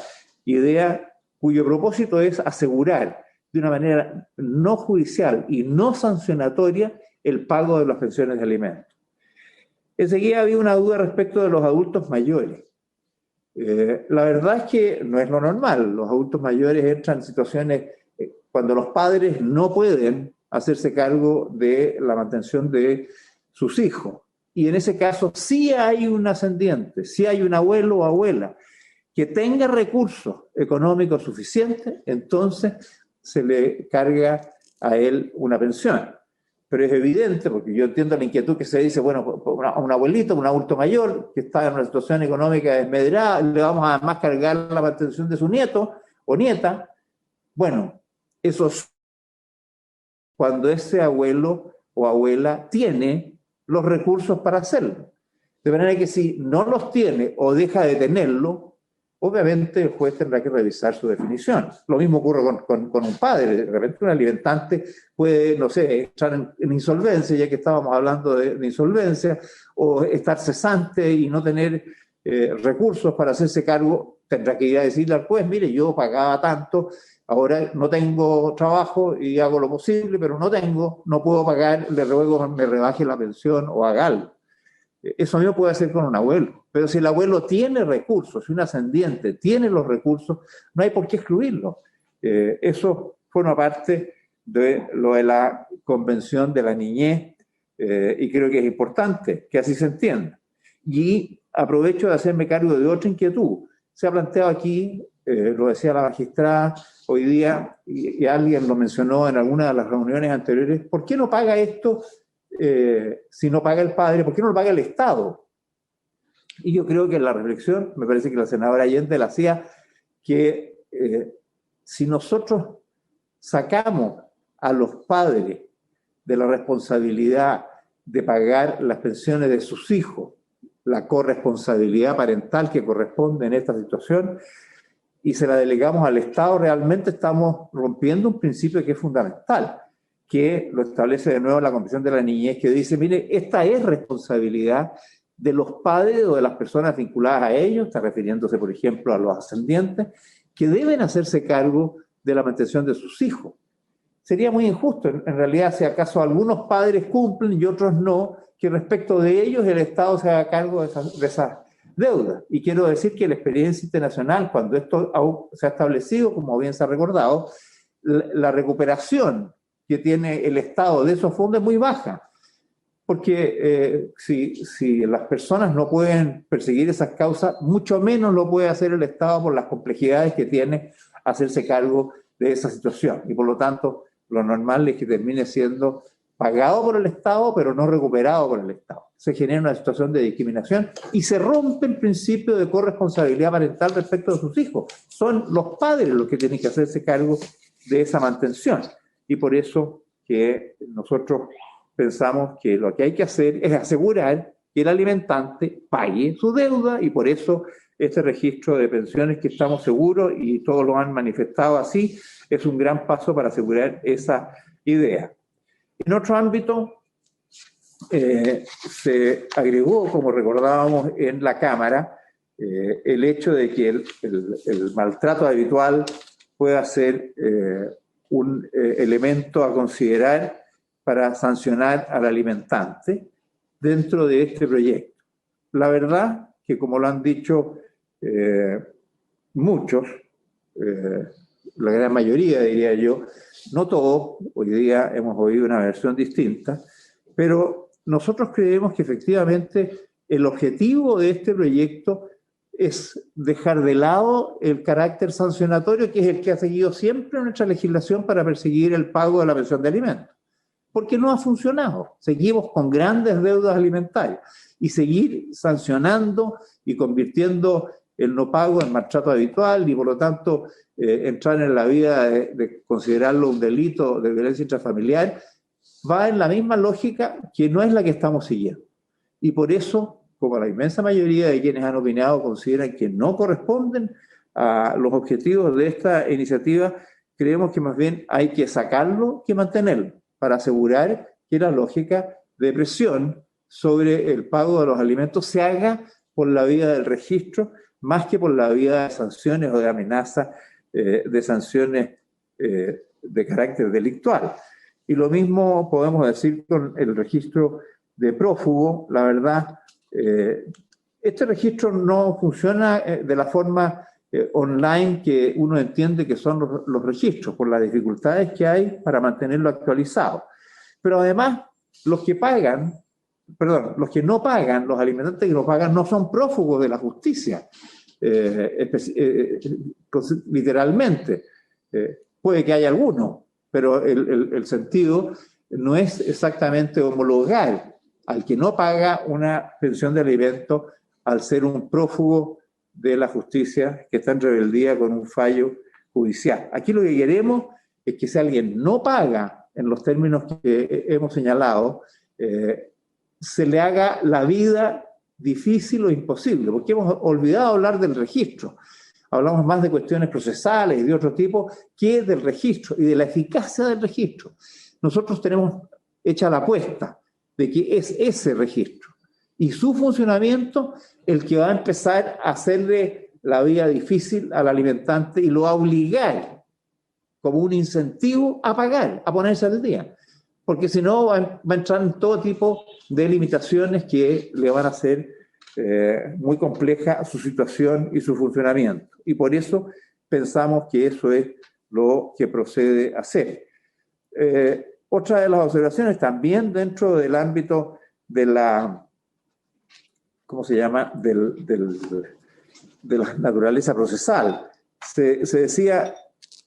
idea, cuyo propósito es asegurar de una manera no judicial y no sancionatoria el pago de las pensiones de alimentos. Enseguida había una duda respecto de los adultos mayores. La verdad es que no es lo normal. Los adultos mayores entran en situaciones cuando los padres no pueden hacerse cargo de la mantención de sus hijos. Y en ese caso sí hay un ascendiente, sí hay un abuelo o abuela que tenga recursos económicos suficientes, entonces se le carga a él una pensión. Pero es evidente, porque yo entiendo la inquietud que se dice, bueno, a un abuelito, un adulto mayor que está en una situación económica desmedrada, le vamos a además cargar la mantención de su nieto o nieta. Bueno, eso es cuando ese abuelo o abuela tiene los recursos para hacerlo. De manera que si no los tiene o deja de tenerlo, obviamente el juez tendrá que revisar su definición. Lo mismo ocurre con un padre. De repente un alimentante puede, no sé, estar en insolvencia, ya que estábamos hablando de insolvencia, o estar cesante y no tener recursos para hacerse cargo. Tendrá que ir a decirle al juez, mire, yo pagaba tanto, ahora no tengo trabajo y hago lo posible, pero no puedo pagar, le ruego que me rebaje la pensión o haga algo. Eso mismo puede hacer con un abuelo. Pero si el abuelo tiene recursos, si un ascendiente tiene los recursos, no hay por qué excluirlo. Eso forma parte de lo de la Convención de la Niñez y creo que es importante que así se entienda. Y aprovecho de hacerme cargo de otra inquietud. Se ha planteado aquí, lo decía la magistrada hoy día, y alguien lo mencionó en alguna de las reuniones anteriores, ¿por qué no paga esto? Si no paga el padre, ¿por qué no lo paga el Estado? Y yo creo que la reflexión, me parece que la senadora Allende la hacía, que si nosotros sacamos a los padres de la responsabilidad de pagar las pensiones de sus hijos, la corresponsabilidad parental que corresponde en esta situación, y se la delegamos al Estado, realmente estamos rompiendo un principio que es fundamental, que lo establece de nuevo la Convención de la Niñez, que dice, mire, esta es responsabilidad de los padres o de las personas vinculadas a ellos, está refiriéndose, por ejemplo, a los ascendientes, que deben hacerse cargo de la mantención de sus hijos. Sería muy injusto, en realidad, si acaso algunos padres cumplen y otros no, que respecto de ellos el Estado se haga cargo de esas deudas. Y quiero decir que la experiencia internacional, cuando esto se ha establecido, como bien se ha recordado, la recuperación que tiene el Estado de esos fondos es muy baja, porque si las personas no pueden perseguir esas causas, mucho menos lo puede hacer el Estado por las complejidades que tiene hacerse cargo de esa situación. Y por lo tanto, lo normal es que termine siendo pagado por el Estado, pero no recuperado por el Estado. Se genera una situación de discriminación y se rompe el principio de corresponsabilidad parental respecto de sus hijos. Son los padres los que tienen que hacerse cargo de esa mantención. Y por eso que nosotros pensamos que lo que hay que hacer es asegurar que el alimentante pague su deuda, y por eso este registro de pensiones, que estamos seguros, y todos lo han manifestado así, es un gran paso para asegurar esa idea. En otro ámbito, se agregó, como recordábamos en la Cámara, el hecho de que el maltrato habitual pueda ser un elemento a considerar para sancionar al alimentante dentro de este proyecto. La verdad que, como lo han dicho muchos, la gran mayoría, diría yo, no todos, hoy día hemos oído una versión distinta, Pero nosotros creemos que efectivamente el objetivo de este proyecto es dejar de lado el carácter sancionatorio, que es el que ha seguido siempre nuestra legislación para perseguir el pago de la pensión de alimentos. Porque no ha funcionado. Seguimos con grandes deudas alimentarias y seguir sancionando y convirtiendo el no pago en maltrato habitual y por lo tanto entrar en la vida de considerarlo un delito de violencia intrafamiliar va en la misma lógica que no es la que estamos siguiendo. Y por eso, como la inmensa mayoría de quienes han opinado consideran que no corresponden a los objetivos de esta iniciativa, creemos que más bien hay que sacarlo que mantenerlo, para asegurar que la lógica de presión sobre el pago de los alimentos se haga por la vía del registro, más que por la vía de sanciones o de amenazas de sanciones de carácter delictual. Y lo mismo podemos decir con el registro de prófugo. La verdad, este registro no funciona de la forma online que uno entiende que son los registros, por las dificultades que hay para mantenerlo actualizado. Pero además, los que no pagan, los alimentantes que no pagan, no son prófugos de la justicia, literalmente. Puede que haya alguno, pero el sentido no es exactamente homologar al que no paga una pensión de alimento al ser un prófugo de la justicia que está en rebeldía con un fallo judicial. Aquí lo que queremos es que si alguien no paga en los términos que hemos señalado, se le haga la vida difícil o imposible, porque hemos olvidado hablar del registro. Hablamos más de cuestiones procesales y de otro tipo que del registro y de la eficacia del registro. Nosotros tenemos hecha la apuesta de que es ese registro y su funcionamiento el que va a empezar a hacerle la vida difícil al alimentante y lo va a obligar como un incentivo a pagar, a ponerse al día. Porque si no va a entrar en todo tipo de limitaciones que le van a hacer muy compleja su situación y su funcionamiento. Y por eso pensamos que eso es lo que procede a hacer. Otra de las observaciones también dentro del ámbito de la, ¿cómo se llama?, de la naturaleza procesal. Se decía,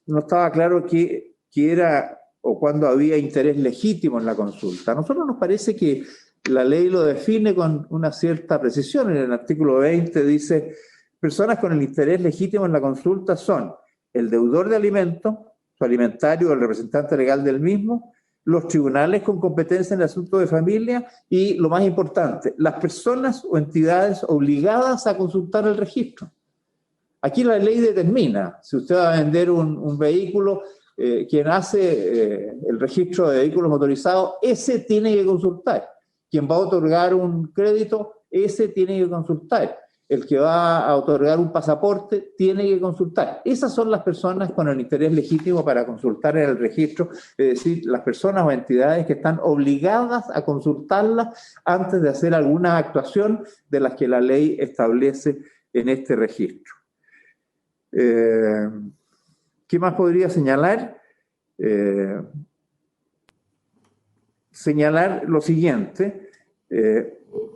no estaba claro qué era o cuando había interés legítimo en la consulta. A nosotros nos parece que la ley lo define con una cierta precisión. En el artículo 20 dice, personas con el interés legítimo en la consulta son el deudor de alimentos, su alimentario o el representante legal del mismo, los tribunales con competencia en el asunto de familia y, lo más importante, las personas o entidades obligadas a consultar el registro. Aquí la ley determina, si usted va a vender un vehículo, quien hace el registro de vehículos motorizados, ese tiene que consultar. Quien va a otorgar un crédito, ese tiene que consultar. El que va a otorgar un pasaporte, tiene que consultar. Esas son las personas con el interés legítimo para consultar en el registro, es decir, las personas o entidades que están obligadas a consultarlas antes de hacer alguna actuación de las que la ley establece en este registro. ¿Qué más podría señalar? Señalar lo siguiente.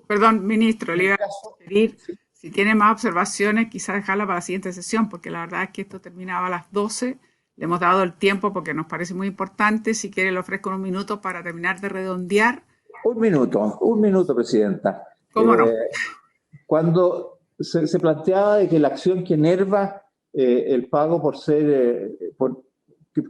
Perdón, ministro, le iba a pedir, si tiene más observaciones, quizás dejarla para la siguiente sesión, porque la verdad es que esto terminaba a las 12. Le hemos dado el tiempo porque nos parece muy importante. Si quiere, le ofrezco un minuto para terminar de redondear. Un minuto, presidenta. ¿Cómo no? Cuando se planteaba de que la acción que enerva el pago por ser,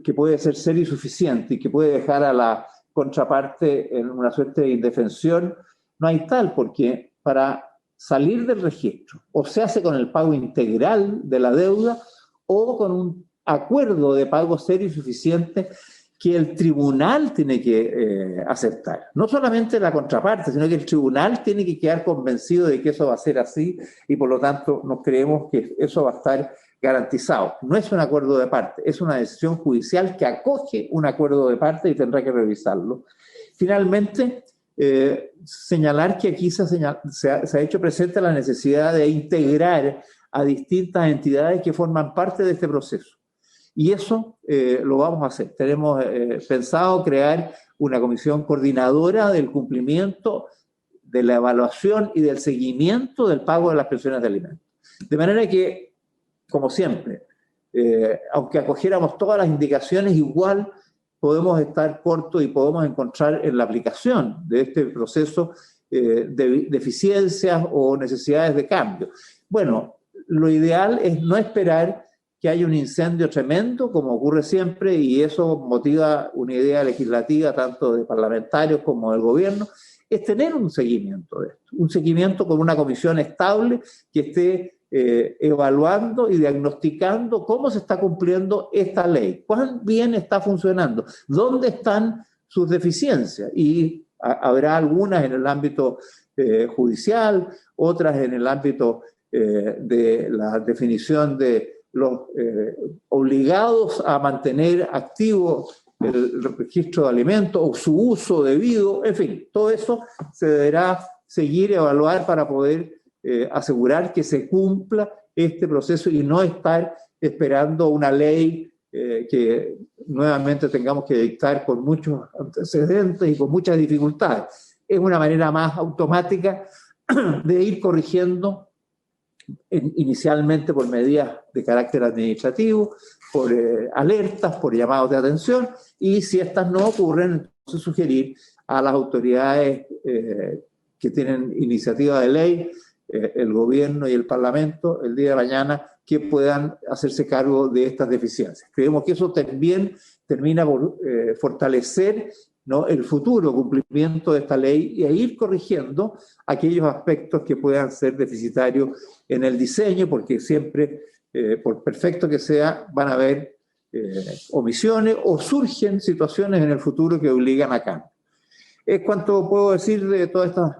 que puede ser serio y suficiente y que puede dejar a la contraparte en una suerte de indefensión, no hay tal, porque para salir del registro o se hace con el pago integral de la deuda o con un acuerdo de pago serio y suficiente que el tribunal tiene que aceptar. No solamente la contraparte, sino que el tribunal tiene que quedar convencido de que eso va a ser así y por lo tanto nos creemos que eso va a estar garantizado. No es un acuerdo de parte, es una decisión judicial que acoge un acuerdo de parte y tendrá que revisarlo. Finalmente, señalar que aquí se ha hecho presente la necesidad de integrar a distintas entidades que forman parte de este proceso. Y eso lo vamos a hacer. Tenemos pensado crear una comisión coordinadora del cumplimiento, de la evaluación y del seguimiento del pago de las pensiones de alimentos. De manera que, como siempre, aunque acogiéramos todas las indicaciones, igual podemos estar cortos y podemos encontrar en la aplicación de este proceso deficiencias o necesidades de cambio. Bueno, lo ideal es no esperar que haya un incendio tremendo, como ocurre siempre, y eso motiva una idea legislativa tanto de parlamentarios como del gobierno, es tener un seguimiento de esto, un seguimiento con una comisión estable que esté evaluando y diagnosticando cómo se está cumpliendo esta ley, cuán bien está funcionando, dónde están sus deficiencias, y habrá algunas en el ámbito judicial, otras en el ámbito de la definición de los obligados a mantener activo el registro de alimentos o su uso debido, en fin, todo eso se deberá seguir, evaluar para poder asegurar que se cumpla este proceso y no estar esperando una ley que nuevamente tengamos que dictar con muchos antecedentes y con muchas dificultades. Es una manera más automática de ir corrigiendo inicialmente por medidas de carácter administrativo, por alertas, por llamados de atención, y si estas no ocurren, entonces sugerir a las autoridades que tienen iniciativa de ley, el gobierno y el parlamento, el día de mañana, que puedan hacerse cargo de estas deficiencias. Creemos que eso también termina por fortalecer, ¿no?, el futuro cumplimiento de esta ley y a ir corrigiendo aquellos aspectos que puedan ser deficitarios en el diseño, porque siempre, por perfecto que sea, van a haber omisiones o surgen situaciones en el futuro que obligan a cambio. Es cuanto puedo decir de todas estas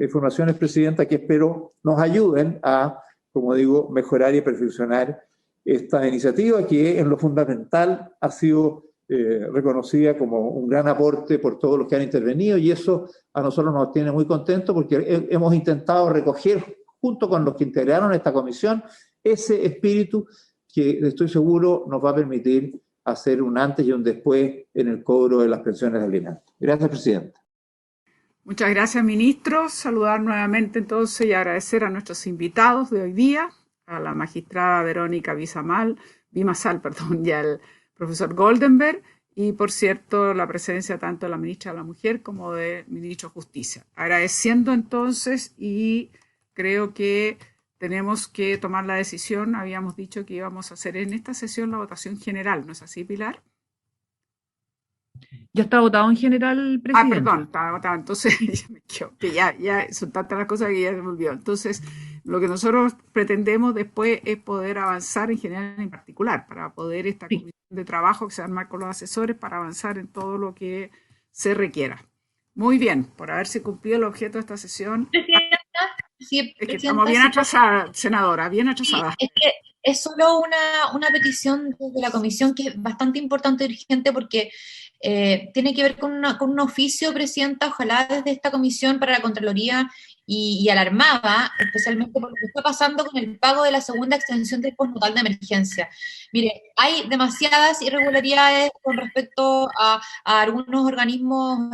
informaciones, Presidenta, que espero nos ayuden a, como digo, mejorar y perfeccionar esta iniciativa que en lo fundamental ha sido reconocida como un gran aporte por todos los que han intervenido, y eso a nosotros nos tiene muy contentos porque hemos intentado recoger junto con los que integraron esta comisión ese espíritu que estoy seguro nos va a permitir hacer un antes y un después en el cobro de las pensiones de alimentos. Gracias, Presidenta. Muchas gracias, ministro. Saludar nuevamente entonces y agradecer a nuestros invitados de hoy día, a la magistrada Verónica Bimasal, y al profesor Goldenberg, y por cierto la presencia tanto de la ministra de la Mujer como del ministro de Justicia. Agradeciendo entonces, y creo que tenemos que tomar la decisión, habíamos dicho que íbamos a hacer en esta sesión la votación general, ¿no es así, Pilar? Ya está votado en general, presidente. Perdón, estaba votado, entonces ya son tantas las cosas que ya se me olvidó. Entonces, lo que nosotros pretendemos después es poder avanzar en general en particular, para poder esta comisión de trabajo que se arma con los asesores para avanzar en todo lo que se requiera. Muy bien, por haberse cumplido el objeto de esta sesión. Presidenta, sí, es que estamos bien atrasadas, senadora, bien atrasadas. Sí, es que es solo una petición de la comisión que es bastante importante y urgente porque tiene que ver con un oficio, Presidenta, ojalá desde esta comisión para la Contraloría y alarmaba, especialmente por lo que está pasando con el pago de la segunda extensión del postnatal de emergencia. Mire, hay demasiadas irregularidades con respecto a algunos organismos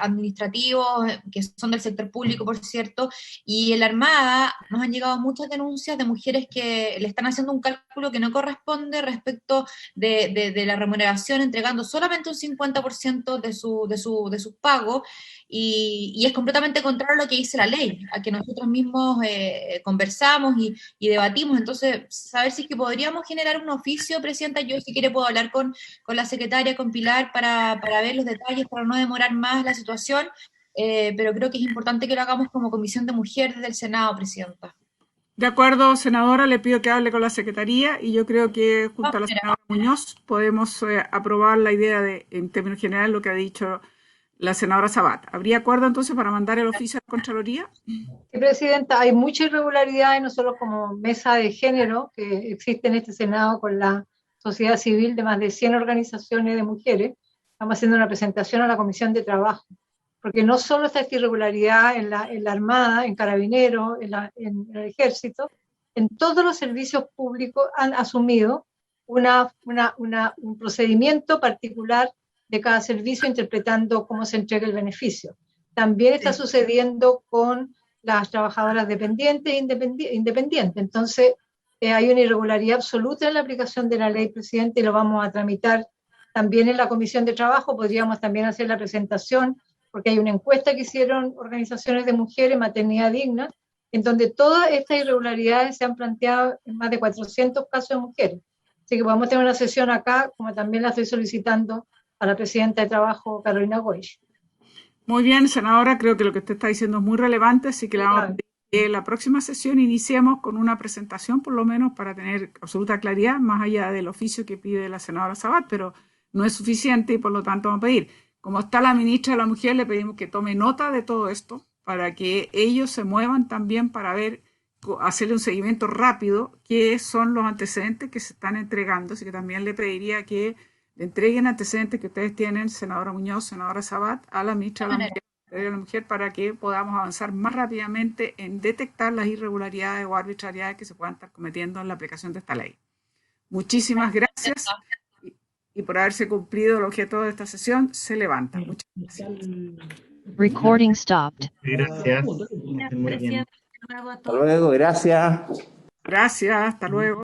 administrativos que son del sector público, por cierto, y en la Armada nos han llegado muchas denuncias de mujeres que le están haciendo un cálculo que no corresponde respecto de la remuneración, entregando solamente un 50% de sus pagos, y es completamente contrario a lo que dice la ley, a que nosotros mismos conversamos y debatimos. Entonces, saber si es que podríamos generar un oficio, Presidenta. Yo, si quiere, puedo hablar con la secretaria, con Pilar, para ver los detalles, para no demorar más la situación, pero creo que es importante que lo hagamos como Comisión de Mujer desde el Senado, Presidenta. De acuerdo, senadora, le pido que hable con la Secretaría y yo creo que junto a la senadora Muñoz podemos aprobar la idea de, en términos generales, lo que ha dicho la senadora Sabat. ¿Habría acuerdo entonces para mandar el oficio a la Contraloría? Sí, Presidenta, hay mucha irregularidad, nosotros como mesa de género que existe en este Senado con la sociedad civil de más de 100 organizaciones de mujeres. Estamos haciendo una presentación a la Comisión de Trabajo, porque no solo está esta irregularidad en la Armada, en Carabineros, en el Ejército, en todos los servicios públicos han asumido un procedimiento particular de cada servicio, interpretando cómo se entrega el beneficio. También está sucediendo con las trabajadoras dependientes e independientes. Entonces, hay una irregularidad absoluta en la aplicación de la ley, presidente, y lo vamos a tramitar también en la Comisión de Trabajo. Podríamos también hacer la presentación, porque hay una encuesta que hicieron organizaciones de mujeres, Maternidad Digna, en donde todas estas irregularidades se han planteado en más de 400 casos de mujeres. Así que podemos tener una sesión acá, como también la estoy solicitando a la presidenta de Trabajo, Carolina Goich. Muy bien, senadora, creo que lo que usted está diciendo es muy relevante, así que le vamos a pedir que la próxima sesión iniciemos con una presentación, por lo menos, para tener absoluta claridad, más allá del oficio que pide la senadora Sabat, pero no es suficiente y por lo tanto vamos a pedir. Como está la ministra de la Mujer, le pedimos que tome nota de todo esto para que ellos se muevan también para ver, hacerle un seguimiento rápido, qué son los antecedentes que se están entregando, así que también le pediría que le entreguen antecedentes que ustedes tienen, senadora Muñoz, senadora Sabat, a la ministra de la Mujer para que podamos avanzar más rápidamente en detectar las irregularidades o arbitrariedades que se puedan estar cometiendo en la aplicación de esta ley. Muchísimas gracias y por haberse cumplido el objeto de esta sesión, se levanta. Muchas gracias. Recording stopped. Gracias. Muy bien. Hasta luego, gracias. Gracias, hasta luego.